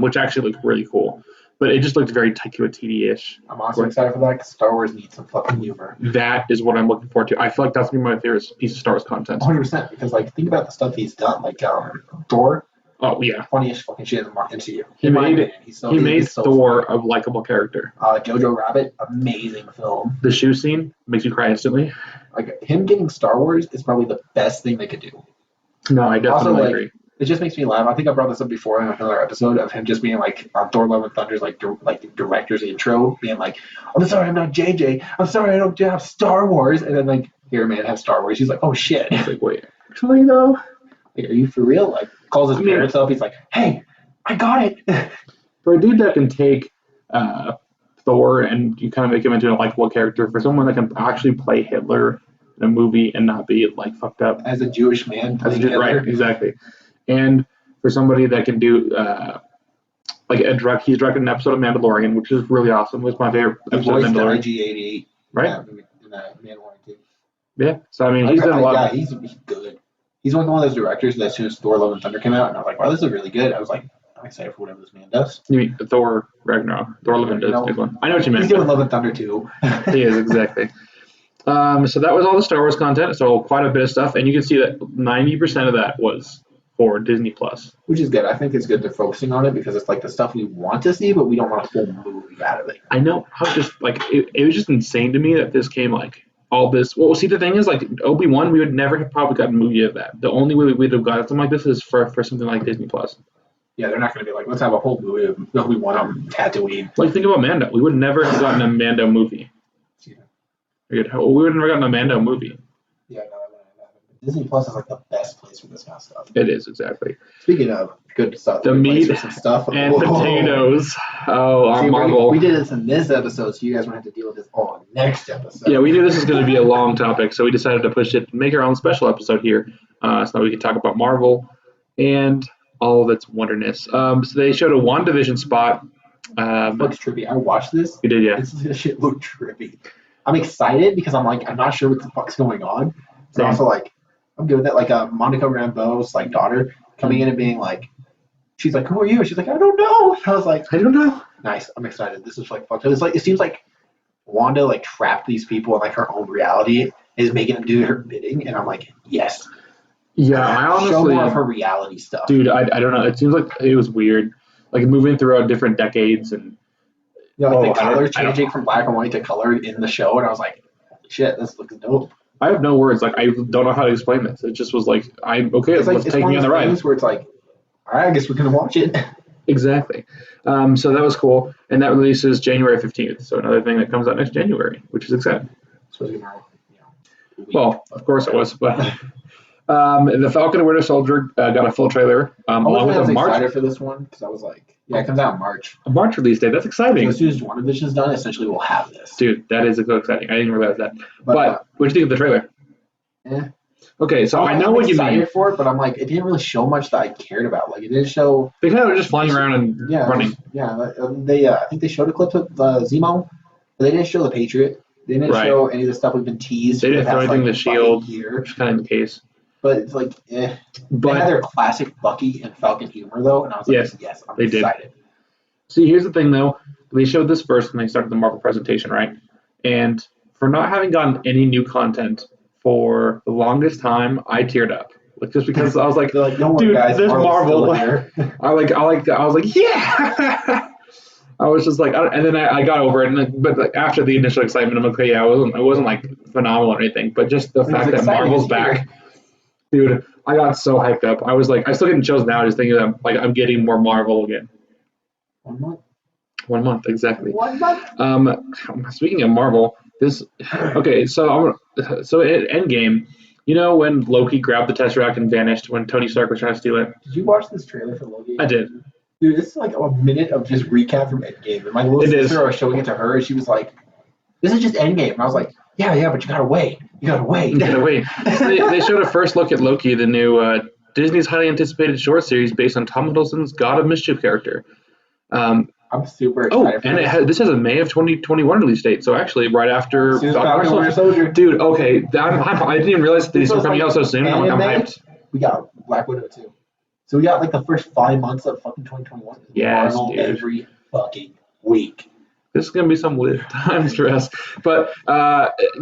which actually looked really cool. But it just looked very Taika Waititi-ish. I'm also excited for that because Star Wars needs some fucking humor. That is what I'm looking forward to. I feel like that's going to be my favorite piece of Star Wars content. 100%, because think about the stuff he's done. Like Thor. Oh, yeah. Funniest fucking shit in the MCU. He made Thor a likable character. Jojo Rabbit, amazing film. The shoe scene makes you cry instantly. Like him getting Star Wars is probably the best thing they could do. No, I definitely agree. It just makes me laugh. I think I brought this up before in another episode of him just being like on Thor: Love and Thunder's like the director's intro, being like, "I'm sorry, I'm not JJ. I'm sorry, I don't have Star Wars." And then like, here, man, has Star Wars. He's like, "Oh shit." It's like, wait, actually though, Like, are you for real? Like, calls his parents up. He's like, "Hey, I got it." for a dude that can take Thor and you kind of make him into a likable character, for someone that can actually play Hitler in a movie and not be like fucked up As a Jewish man playing Hitler. right, exactly. And for somebody that can do like he's directed an episode of Mandalorian, which is really awesome. It was my favorite He episode of voiced Mandalorian. IG-88 Right. in that Mandalorian too. Yeah. So I mean, he's done a lot. Yeah, he's good. He's one of those directors that as soon as Thor: Love and Thunder came out, and I was like, wow, this is really good. I was like, I'm excited for whatever this man does. You mean Thor Ragnarok? Thor: Love and Thunder is a big one. I know what you meant. He's doing Love and Thunder too. He is, exactly. So that was all the Star Wars content. So quite a bit of stuff, and you can see that 90% of that was for Disney Plus, which is good. I think it's good they're focusing on it because it's like the stuff we want to see, but we don't want a whole movie out of it. I know. I was just like, it was just insane to me that this came like all this. Well, see, the thing is, like Obi-Wan, we would never have probably gotten a movie of that. The only way we'd have gotten something like this is for something like Disney Plus. Yeah, they're not going to be like, let's have a whole movie of Obi-Wan on Tatooine. Like, think about Mando. We would never have gotten a Mando movie. Yeah. We would have never gotten a Mando movie. Yeah, no, that wouldn't have happened. Disney Plus is like the best place for this kind of stuff. It is, exactly. Speaking of good stuff, the meat some stuff. and potatoes. Oh, our Marvel. We did this in this episode, so you guys won't have to deal with this all next episode. Yeah, we knew this was going to be a long topic, so we decided to push it, make our own special episode here, so that we could talk about Marvel and all of its wonderness. So they showed a WandaVision spot. Looks trippy. I watched this. You did, yeah. This shit looked trippy. I'm excited because I'm like, I'm not sure what the fuck's going on. But also like, I'm good with that. Like Monica Rambeau's like daughter coming in and being like, she's like, who are you? She's like, I don't know. And I was like, I don't know. Nice. I'm excited. This is like fucked. It's like, it seems like Wanda like trapped these people in like her own reality, is making them do her bidding, and I'm like, yes. Yeah, I honestly show more of her reality stuff. Dude, I don't know. It seems like it was weird. Like moving throughout different decades and like the color changing from black and white to color in the show, and I was like, holy shit, this looks dope. I have no words. Like I don't know how to explain this. It just was like, I'm okay. It's like, let's take me on the ride. Where it's like, all right, I guess we're gonna watch it. Exactly. So that was cool, and that releases January 15th. So another thing that comes out next January, which is exciting. So well, of course it was, but the Falcon and Winter Soldier got a full trailer. Along with a March. Excited for this one because I was like, yeah, it comes out in March. A March release date. That's exciting. So as soon as WandaVision's done, essentially we'll have this. Dude, that is so exciting. I didn't realize that. But what do you think of the trailer? Yeah. Okay, so I know what you mean. I'm excited for it, but I'm like, it didn't really show much that I cared about. Like, it didn't show. They kind of were just flying around and running. Yeah, they. I think they showed a clip of Zemo, but they didn't show the Patriot. They didn't show any of the stuff we've been teased. They didn't show anything the Shield, which is kind of the case. But it's like, But they had their classic Bucky and Falcon humor though, and I was like, yes, I'm excited. See, here's the thing though. They showed this first when they started the Marvel presentation, right? And for not having gotten any new content for the longest time, I teared up. Like just because I was like, dude, guys, there's Marvel. I was like, yeah. I was just like, and then I got over it. But like, after the initial excitement, I'm like, okay, yeah, it wasn't like phenomenal or anything. But just the fact that Marvel's back, dude, I got so hyped up. I was like, I still getting chills now just thinking that like I'm getting more Marvel again. 1 month. 1 month, exactly. 1 month. Speaking of Marvel, okay, so at Endgame, you know when Loki grabbed the Tesseract and vanished when Tony Stark was trying to steal it? Did you watch this trailer for Loki? I did. Dude, this is like a minute of just recap from Endgame. And my little sister, I was showing it to her, and she was like, this is just Endgame. And I was like, yeah, but you gotta wait. So they showed a first look at Loki, the new Disney's highly anticipated short series based on Tom Hiddleston's God of Mischief character. I'm super excited for and this has a May of 2021 release date, so actually right after Falcon Winter Soldier. Dude, okay, I didn't even realize these were coming out so soon. I'm hyped. We got Black Widow too. So we got like the first 5 months of fucking 2021. Yes, dude. Every fucking week. This is going to be some weird times for us. But,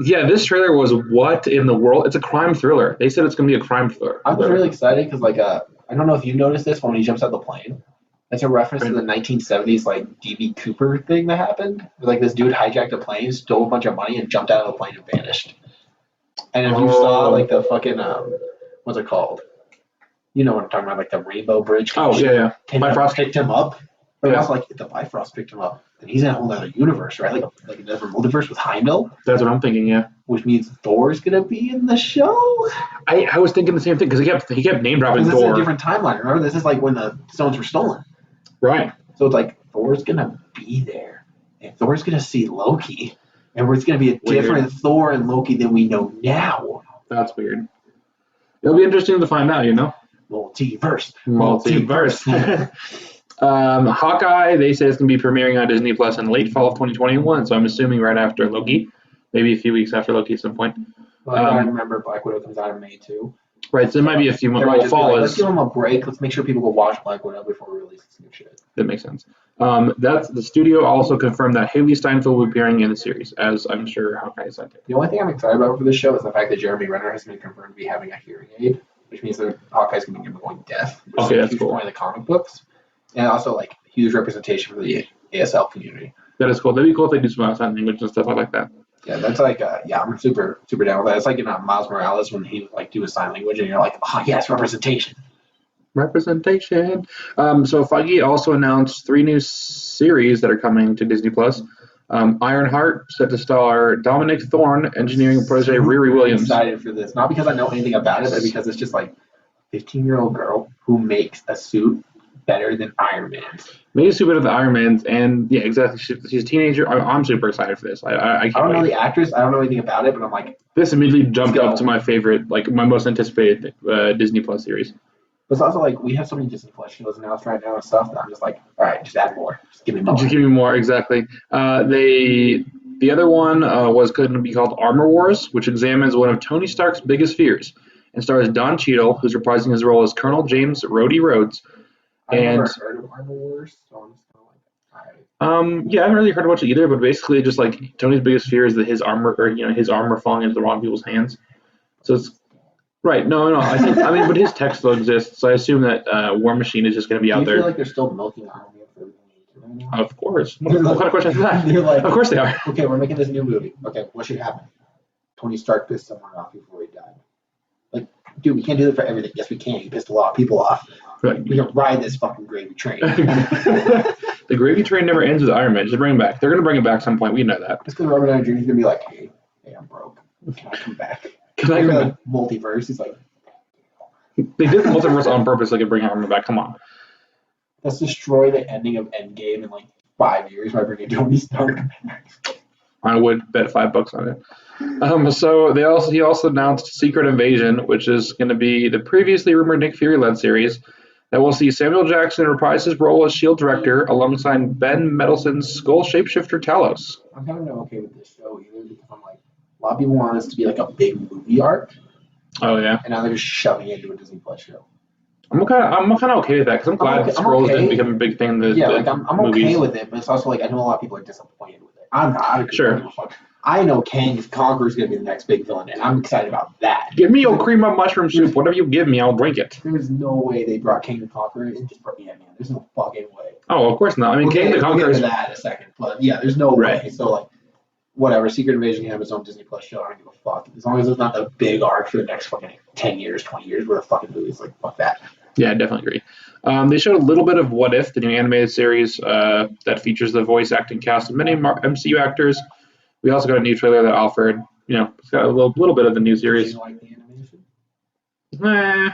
this trailer was what in the world? It's a crime thriller. They said it's going to be a crime thriller. I was really excited because, like, I don't know if you noticed this when he jumps out the plane. That's a reference to the 1970s, like, D.B. Cooper thing that happened. Like, this dude hijacked a plane, stole a bunch of money, and jumped out of the plane and vanished. And if you saw, like, the fucking, what's it called? You know what I'm talking about, like the Rainbow Bridge. Oh, yeah. Bifrost picked him up. But Yeah. also, like, if the Bifrost picked him up, then he's in a whole other universe, right? Like another multiverse with Heimdall. That's what I'm thinking, yeah. Which means Thor's going to be in the show? I was thinking the same thing, because he kept name dropping Thor. Thor. This is a different timeline. Remember, this is like when the stones were stolen. Right. So it's like Thor's going to be there. And Thor's going to see Loki. And it's going to be a different Thor and Loki than we know now. That's weird. It'll be interesting to find out, Multiverse. Hawkeye, they say it's going to be premiering on Disney Plus in late fall of 2021, so I'm assuming right after Loki, maybe a few weeks after Loki at some point. Well, I remember Black Widow comes out in May too. Right, so it might be a few months. Well, fall let's give them a break. Let's make sure people go watch Black Widow before we release this new shit. That makes sense. That's the studio also confirmed that Haley Steinfeld will be appearing in the series, as I'm sure Hawkeye said. The only thing I'm excited about for this show is the fact that Jeremy Renner has been confirmed to be having a hearing aid, which means that Hawkeye's going to be going deaf. Okay, that's cool. Point of the comic books, and also like huge representation for the ASL community. That is cool. That'd be cool if they do some sign language and stuff like that. Yeah, that's like, I'm super down with that. It's like in Miles Morales when he like do a sign language, and you're like, oh yes, representation. Representation. So Feige also announced 3 new series that are coming to Disney Plus. Ironheart, set to star Dominic Thorne, engineering protege Riri Williams. I'm excited for this, not because I know anything about it, but because it's just like 15-year-old girl who makes a suit better than Iron Man's. Maybe suit better than Iron Man's, and yeah, exactly. She's a teenager. I'm super excited for this. I don't know the actress. I don't know anything about it, but I'm like, this immediately jumped up to my favorite, like my most anticipated Disney Plus series. But it's also like we have so many Disney Plus shows announced right now and stuff that I'm just like, all right, just add more. Just give me more. Just give me more, exactly. The other one was going to be called Armor Wars, which examines one of Tony Stark's biggest fears, and stars Don Cheadle, who's reprising his role as Colonel James Rhodey Rhodes. I've never heard of Armor Wars, so I'm just kind of like, all right. Yeah, I haven't really heard much either, but basically just like Tony's biggest fear is that his armor, or his armor falling into the wrong people's hands. So it's right. No. But his tech still exists, so I assume that War Machine is just going to be out there. Do you feel like they're still milking Iron Man for everything right now? Of course. What kind of question is that? They're like, of course they are. Okay, we're making this new movie. Okay, what should happen? Tony Stark pissed someone off before he died. Like, dude, we can't do that for everything. Yes, we can. He pissed a lot of people off. Right. We can ride this fucking gravy train. The gravy train never ends with Iron Man. Just bring him back. They're going to bring him back at some point. We know that. Just because Robert Downey Jr. is going to be like, hey, I'm broke. Can I come back? Multiverse. He's like, they did the multiverse on purpose. They could bring Iron Man back. Come on. Let's destroy the ending of Endgame in like 5 years by bringing Tony Stark back. I would bet $5 on it. So he also announced Secret Invasion, which is going to be the previously rumored Nick Fury-led series that will see Samuel Jackson reprise his role as S.H.I.E.L.D. director alongside Ben Mendelsohn's Skull shapeshifter Talos. I'm kind of not okay with this show either because I'm like, a lot of people want this to be like a big movie arc. Oh yeah. And now they're just shoving it into a Disney Plus show. I'm kind of okay with that because I'm glad Skrulls didn't become a big thing in the I'm okay with it, but it's also like I know a lot of people are disappointed with it. I'm not. Sure. I know Kang the Conqueror is going to be the next big villain, and I'm excited about that. Give me your cream of mushroom soup. Whatever you give me, I'll drink it. There's no way they brought Kang the Conqueror and just brought Ant-Man. There's no fucking way. Oh, of course not. I mean, Kang the Conqueror is that in a second, but yeah, there's no way. So like, whatever. Secret Invasion can have its own Disney Plus show. I don't give a fuck as long as it's not the big arc for the next fucking 10 years, 20 years, where the fucking movie's like, fuck that. Yeah, I definitely agree. They showed a little bit of What If, the new animated series that features the voice acting cast of many MCU actors. We also got a new trailer that offered, it's got a little bit of the new series. Did you like the animation?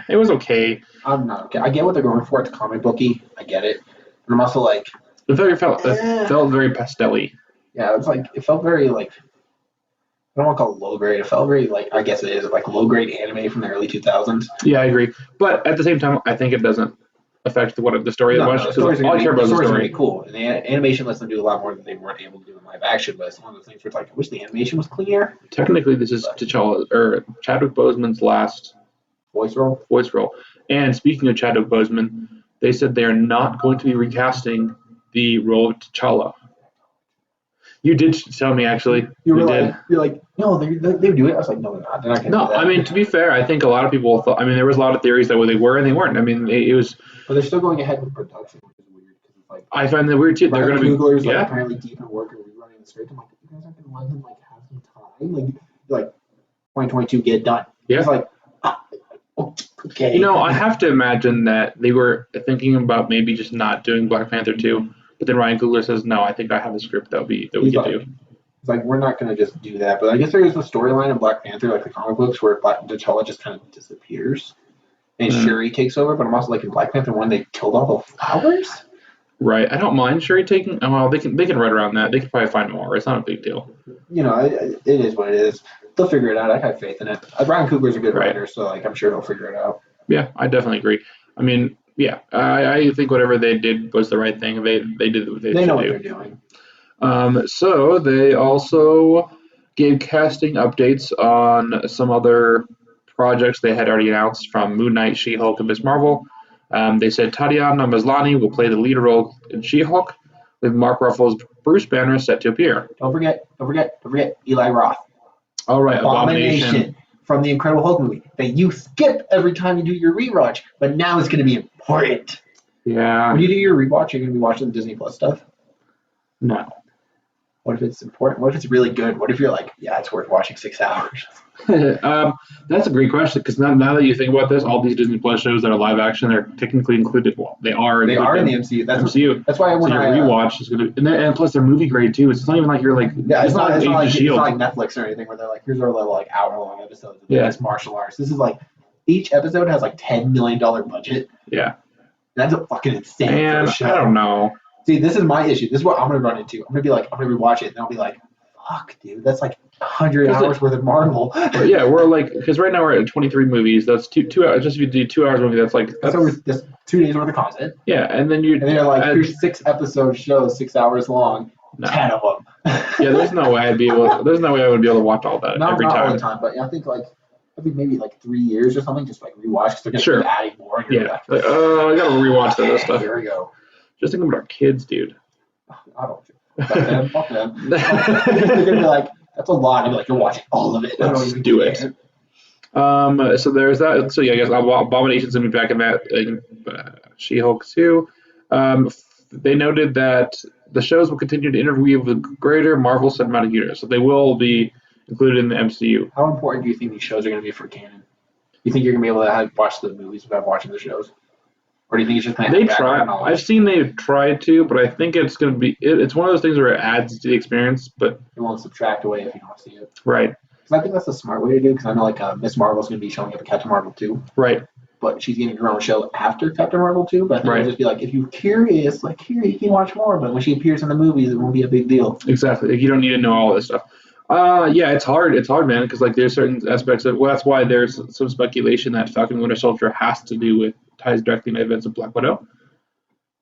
It was okay. I'm not okay. I get what they're going for. It's comic booky. I get it. But I'm also like... It felt very pastel-y. Yeah, it felt very like... I don't want to call it low grade. It felt very like, I guess it is, like low grade anime from the early 2000s. Yeah, I agree. But at the same time, I think it doesn't affect the story as much. Because all I care about is the story. Really cool. And the animation lets them do a lot more than they weren't able to do in live action. But it's one of the things where it's like, I wish the animation was cleaner. Technically, this is Chadwick Boseman's last voice role. And speaking of Chadwick Boseman, they said they are not going to be recasting the role of T'Challa. You did tell me, actually. You're like, no, they do it. I was like, no, they're not. They're not going to do that. I mean, to be fair, I think a lot of people thought, there was a lot of theories that they were and they weren't. I mean, it was... But they're still going ahead with production, which is weird. Because it's like, I find that weird, too. They're going to be... apparently deep in work and rerunning the script. I'm like, you guys aren't going to let him, have some time? Like 2022, get it done. Yeah. It's like, Okay. You know, I have to imagine that they were thinking about maybe just not doing Black Panther 2, but then Ryan Coogler says, no, I think I have a script that we He's could like, do. It's like, we're not going to just do that. But I guess there is a storyline in Black Panther, like the comic books, where T'Challa just kind of disappears. And Shuri takes over, but I'm also like, in Black Panther 1, they killed all the flowers? Right. I don't mind Shuri taking. Well, they can write around that. They can probably find more. It's not a big deal. You know, it is what it is. They'll figure it out. I have faith in it. Ryan Coogler's a good writer, so like I'm sure they'll figure it out. Yeah, I definitely agree. I mean, yeah, I think whatever they did was the right thing. They did what they know should what do. they're doing. So they also gave casting updates on some other projects they had already announced, from Moon Knight, She-Hulk, and Miss Marvel. They said Tatiana Maslany will play the lead role in She-Hulk, with Mark Ruffalo's Bruce Banner set to appear. Don't forget Eli Roth. All right, Abomination from the Incredible Hulk movie that you skip every time you do your rewatch, but now it's going to be important. Yeah. When you do your rewatch, you're going to be watching the Disney Plus stuff? No. What if it's important? What if it's really good? What if you're like, yeah, it's worth watching 6 hours? That's a great question, because now that you think about this, all these Disney Plus shows that are live action, they're technically included. Well, they are. They are in the MCU. That's why when your rewatch is going to, and plus they're movie grade too. It's not even like you're like, it's not like Netflix or anything where they're like, here's our little like hour-long episodes. It's martial arts. This is like each episode has like $10 million budget. Yeah, that's a fucking insane. And I don't know. See, this is my issue. This is what I'm gonna run into. I'm gonna rewatch it, and I'll be like, fuck, dude, that's like 100 hours worth of Marvel. Yeah, we're like, because right now we're at 23 movies. That's two hours. Just if you do 2 hours movie, that's over just 2 days worth of content. Yeah, and then you're like, here's 6 episode shows, 6 hours long, 10 of them. Yeah, there's no way I would be able to watch all that every time. Not all the time, but I think like maybe like 3 years or something, just like rewatch, because they're gonna keep adding more. And I gotta rewatch that stuff. Here we go. Just thinking about our kids, dude. I don't care. Fuck them. They're gonna be like, that's a lot. I'm like, you're watching all of it. Let's do it. So there's that. So yeah, I guess Abomination's gonna be back in that She-Hulk 2. They noted that the shows will continue to interweave with greater Marvel Cinematic Universe, so they will be included in the MCU. How important do you think these shows are going to be for canon? You think you're going to be able to watch the movies without watching the shows? Or do you think it's just going to They try. I've seen they've tried to, but I think it's going to be. It's one of those things where it adds to the experience, but it won't subtract away if you don't see it. Right. Because I think that's the smart way to do. Because I know like Miss Marvel's going to be showing up in Captain Marvel 2. Right. But she's getting her own show after Captain Marvel 2. But I think it'll just be like, if you're curious, like here you can watch more. But when she appears in the movies, it won't be a big deal. Exactly. Like, you don't need to know all this stuff. Yeah, it's hard. It's hard, man, because like there's certain aspects of. Well, that's why there's some speculation that Falcon and Winter Soldier has to do with ties directly in the events of Black Widow.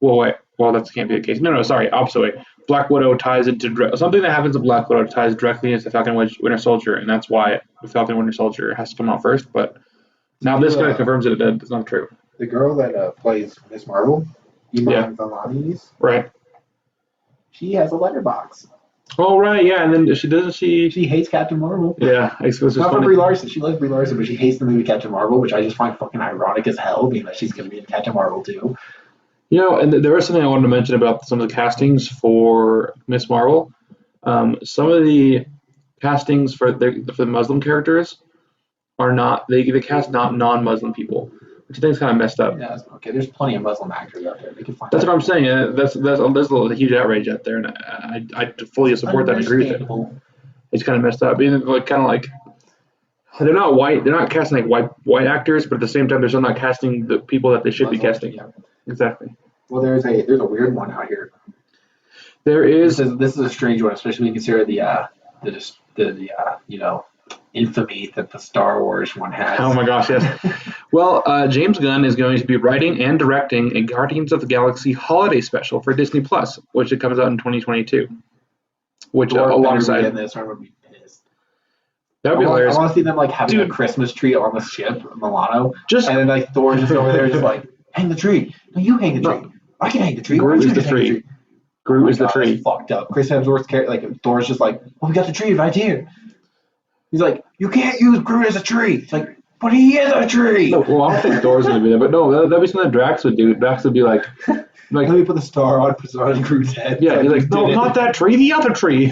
Well, wait. Well, that can't be the case. No, sorry. Opposite way. Black Widow ties into something that happens in Black Widow ties directly into Falcon and Winter Soldier, and that's why Falcon and Winter Soldier has to come out first. But now this kind of confirms that it's not true. The girl that plays Miss Marvel, Iman Vellani's, right? She has a letterbox. Oh right, yeah, and then she hates Captain Marvel. Yeah, it's just not for Brie Larson. She loves Brie Larson, but she hates the movie Captain Marvel, which I just find fucking ironic as hell, being that she's going to be in Captain Marvel too. You know, and there was something I wanted to mention about some of the castings for Miss Marvel. Some of the castings for the Muslim characters are not they cast not non-Muslim people, which I think is kind of messed up. Yeah, okay. There's plenty of Muslim actors out there. They can find. That's what I'm saying. There's a huge outrage out there, and I fully support that and agree with it. It's kind of messed up. Even like kind of like they're not white. They're not casting like white actors, but at the same time, they're still not casting the people that they should be casting. Yeah. Exactly. Well, there's a weird one out here. There is. This is a strange one, especially when you consider the infamy that the Star Wars one has. Oh my gosh, yes. Well, James Gunn is going to be writing and directing a Guardians of the Galaxy holiday special for Disney Plus, which it comes out in 2022. Which alongside in this, I'm gonna be pissed. That would be hilarious. I want to see them like having a Christmas tree on the ship, Milano, and then like Thor just over there, just like hang the tree. No, you hang the tree. No. I can hang the tree. Groot is the tree. Groot is the tree. That's fucked up. Chris Hemsworth's character, like Thor's just like, we got the tree right here. He's like, you can't use Groot as a tree. It's like, but he is a tree. No, well, I don't think Thor's gonna be there, but no, that'd be something that Drax would do. Drax would be like, let me put the star on, put it on Groot's head. Yeah, he's like, no, not that tree, the other tree.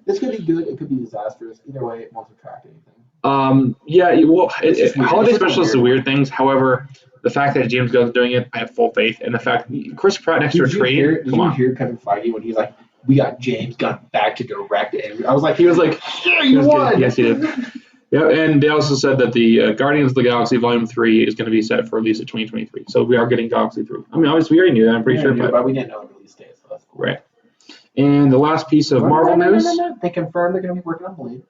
This could be good. It could be disastrous. Either way, it won't subtract anything. Yeah, well, holiday It's just a specials is weird weird things. However, the fact that James Gunn's doing it, I have full faith. And the fact Chris Pratt next to a tree, Did come you on. hear Kevin Feige when he's like, "We got James Gunn back to direct it"? I was like, He was like, "Yeah, you won." yes, he did. Yeah, and they also said that the Guardians of the Galaxy Volume 3 is going to be set for release in 2023. So we are getting Galaxy 3. I mean, obviously, we already knew that, I'm pretty sure. But we didn't know the release date, so that's cool. Right. And the last piece of Marvel news. No. They confirmed they're going to be working on Blade.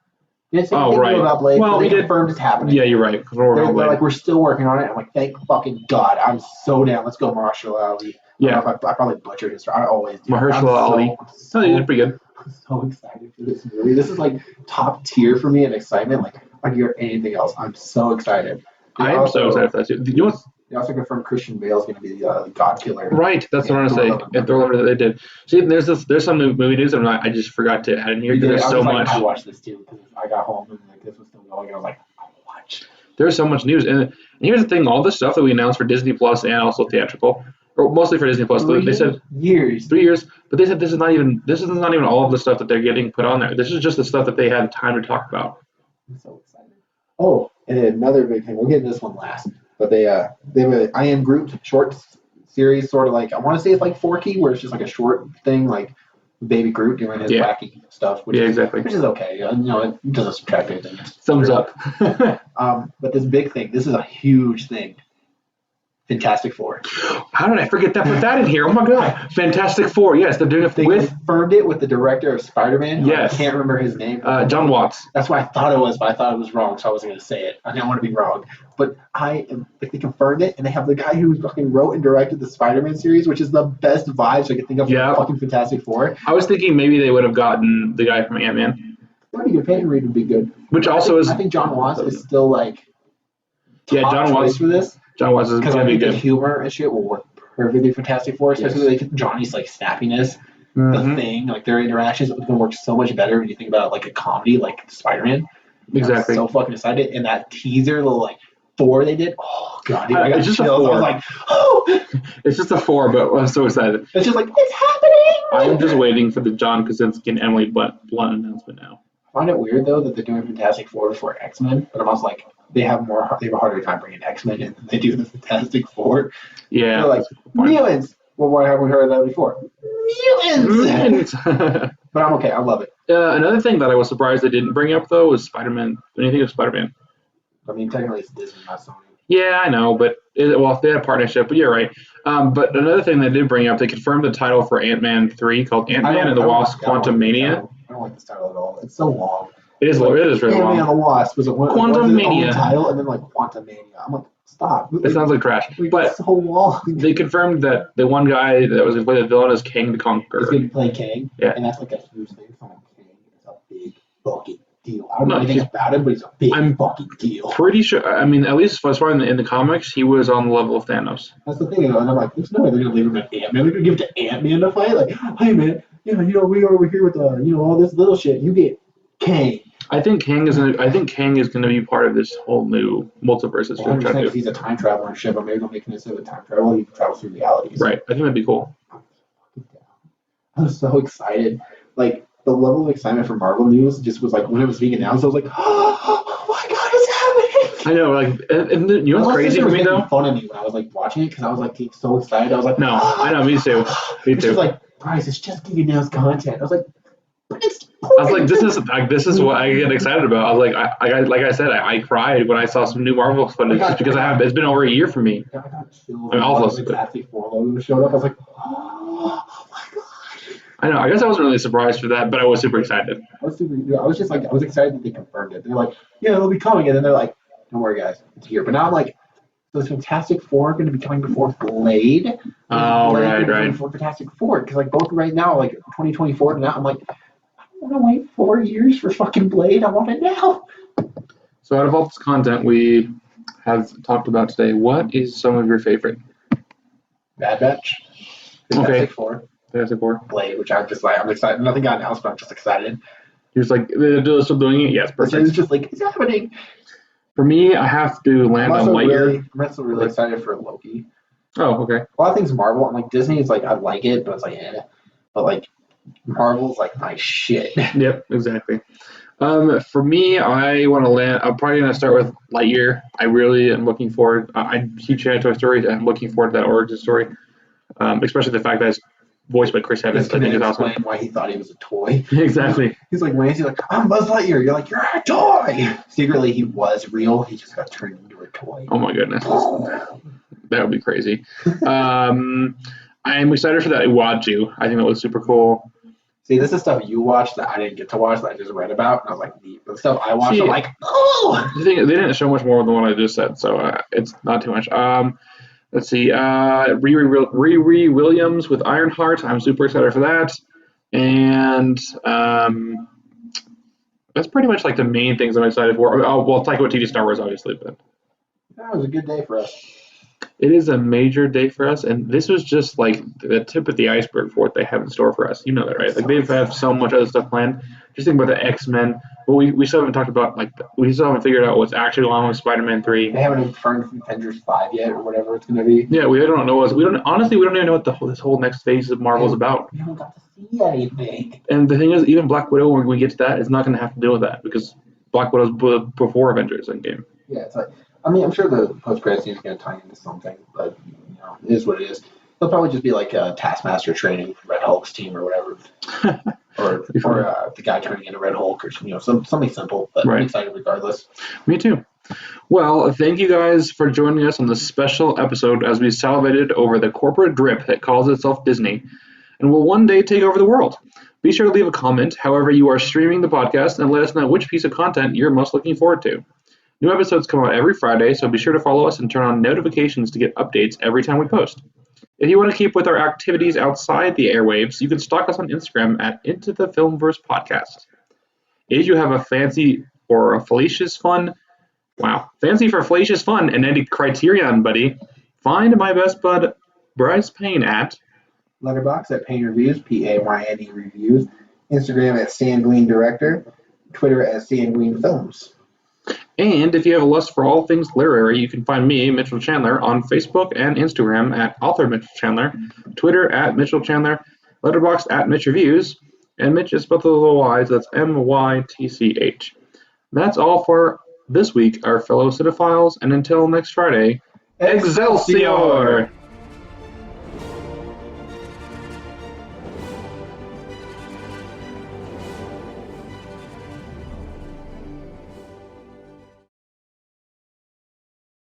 They didn't say Oh, anything right. about Blade, Well, but they we did- confirmed it's happening. Yeah, you're right. They're like, we're still working on it. I'm like, thank fucking God. I'm so down. Let's go, Marshall Ali. Yeah. I probably butchered his. I always do. Mahershala Ali. So, No, you did pretty good. I'm so excited for this movie. This is like top tier for me in excitement. Like, I can hear anything else. I'm so excited. I am so excited for that too. You know what's They also confirmed Christian Bale's going to be the God Killer. right? That's what I'm gonna say. And Thor: Love and Thunder that they did. See, there's some movie news that I just forgot to add in here because there's so much. I watched this too because I got home and like this was still going. I was like, I'll watch. There's so much news, and here's the thing: all this stuff that we announced for Disney Plus and also theatrical, or mostly for Disney Plus, they said 3 years. 3 years, but they said this is not even all of the stuff that they're getting put on there. This is just the stuff that they had time to talk about. I'm so excited. Oh, and another big thing. We'll get this one last, but they have an I Am Groot short series, sort of like I want to say it's like Forky, where it's just like a short thing, like Baby Groot doing his wacky stuff. Which exactly. Which is okay. It doesn't subtract anything. Thumbs up. But this big thing. This is a huge thing. Fantastic Four. How did I forget that? Put that in here. Oh my God. Fantastic Four. Yes, they're doing it They confirmed it with the director of Spider-Man. Yes. I can't remember his name. John Watts. That's what I thought it was, but I thought it was wrong, so I wasn't going to say it. I didn't want to be wrong. But they confirmed it, and they have the guy who fucking wrote and directed the Spider-Man series, which is the best vibes I could think of for fucking Fantastic Four. I was thinking maybe they would have gotten the guy from Ant-Man. That'd be good. Payne Reed would be good. Which also is. I think John Watts is still like. John Watts for this. John Watts is because going I to be think good. the humor and shit will work perfectly Fantastic Four, especially like Johnny's like snappiness, the thing, like their interactions are going to work so much better when you think about like a comedy like Spider-Man. Exactly. I'm so fucking excited, and that teaser, little like 4 they did. Oh God, dude, I got just chills. I was like, oh. It's just a 4, but I'm so excited. It's just like it's happening. I'm just waiting for the John Krasinski and Emily Blunt announcement now. I find it weird though that they're doing Fantastic Four before X-Men, but I'm also like they have a harder time bringing X-Men in than they do the Fantastic Four. Yeah. They're like mutants. Well, why haven't we heard of that before? Mutants. But I'm okay. I love it. Another thing that I was surprised they didn't bring up though was Spider-Man. What do you think of Spider-Man? I mean, technically it's Disney, not Sony. Yeah, I know, but they had a partnership. But you're right. But another thing they did bring up, they confirmed the title for Ant-Man 3 called Ant-Man and the Wasp: Quantumania. I don't like this title at all. It's so long. It is really Ant-Man long. and the Wasp was Quantumania title, and then like Quantumania. I'm like, stop. It sounds like trash. But it's so long. They confirmed that the one guy that was going to play the villain is Kang the Conqueror. He's going to play Kang. Yeah. And that's like a huge thing for him. Kang is a big fucking deal. I don't know anything about him, but he's a big fucking deal. Pretty sure. I mean, at least as far in the comics, he was on the level of Thanos. That's the thing, and I'm like, there's no way they're gonna leave him at Ant-Man. They're gonna give it to Ant-Man to fight. Like, hey man, we over here with all this little shit. You get Kang. I think Kang is gonna be part of this whole new multiverse. Because he's a time traveler and shit, but maybe they'll make him instead of time travel, he can travel through realities. Right. I think that'd be cool. I'm so excited. Like the level of excitement for Marvel news just was like when it was being announced, I was like, oh my God, it's happening. I know, like, and you know what's crazy for me though? Fun of me when I was like watching it because I was like so excited. I was like, no, I know, me too. Me too. It's like, Bryce, it's just getting announced content. I was like, but it's. I was like, this is what I get excited about. I was like, I said, I cried when I saw some new Marvel footage just because it's been over a year for me. I got chills. I mean, all those. Fantastic Four logo showed up. I was like, oh my God. I know. I guess I wasn't really surprised for that, but I was super excited. I was excited that they confirmed it. They're like, yeah, it'll be coming, and then they're like, don't worry, guys, it's here. But now I'm like, so is Fantastic Four going to be coming before Blade? Oh, Blade right. Before Fantastic Four, because like both right now, like 2024 now, I'm like, I don't want to wait 4 years for fucking Blade. I want it now. So out of all this content we have talked about today, what is some of your favorite? Bad Batch. Fantastic Four. Fantastic Four. Blade, which I'm just like, I'm excited. Nothing got announced, but I'm just excited. You're just like, they're still doing it? Yes, perfect. It's just like, it's happening. For me, I have to land on Lightyear. I'm also really excited for Loki. Oh, okay. A lot of things Marvel. I'm like, Disney is like, I like it, but it's like, eh. But like, Marvel's like my shit. Yep, exactly. For me, I want to land. I'm probably going to start with Lightyear. I really am looking forward. I'm a huge fan of Toy Story. I'm looking forward to that origin story, especially the fact that it's voiced by Chris Just Evans. I think is awesome. explain why he thought he was a toy. Exactly. He's like, when he's like, I'm Buzz Lightyear. You're like, you're a toy. Secretly, he was real. He just got turned into a toy. Oh my goodness, that would be crazy. I'm excited for that Iwaju. I think that was super cool. See, this is stuff you watched that I didn't get to watch that I just read about. And I was like, neat. But the stuff I watched, See, I'm like, oh. The thing, they didn't show much more than what I just said, so it's not too much. Let's see. Riri Williams with Ironheart. I'm super excited for that. And that's pretty much like the main things I'm excited for. Oh, well, Taika Waititi Star Wars, obviously, but That was a good day for us. it is a major day for us, and this was just like the tip of the iceberg for what they have in store for us. You know that, right? Like they have so much other stuff planned. Just think about the X-Men. But we still haven't talked about we still haven't figured out what's actually going on with Spider-Man 3. They haven't confirmed Avengers 5 yet or whatever it's going to be. Yeah, we don't know. We don't even know what this whole next phase of Marvel is about. We haven't got to see anything. And the thing is, even Black Widow, when we get to that, is not going to have to deal with that because Black Widow's before Avengers Endgame. Yeah, it's like, I mean, I'm sure the post-credit scene is going to tie into something, but it is what it is. It'll probably just be like a Taskmaster training Red Hulk's team or whatever, or the guy turning into Red Hulk or something simple. But right. I'm excited regardless. Me too. Well, thank you guys for joining us on this special episode as we salivated over the corporate drip that calls itself Disney and will one day take over the world. Be sure to leave a comment however you are streaming the podcast and let us know which piece of content you're most looking forward to. New episodes come out every Friday, so be sure to follow us and turn on notifications to get updates every time we post. If you want to keep with our activities outside the airwaves, you can stalk us on Instagram at Into the Filmverse Podcast. If you have a fancy for fallacious fun and any criterion, buddy, find my best bud Bryce Payne at Letterboxd at Payne Reviews, Payne Reviews, Instagram at Sanguine Director, Twitter at Sanguine Films. And if you have a lust for all things literary, you can find me, Mytchel Chandler, on Facebook and Instagram at author Mytchel Chandler, Twitter at Mytchel Chandler, Letterboxd at Mytch Reviews, and Mytch is spelled with a little Y, so that's Mytch. That's all for this week, our fellow cinephiles, and until next Friday, Excelsior!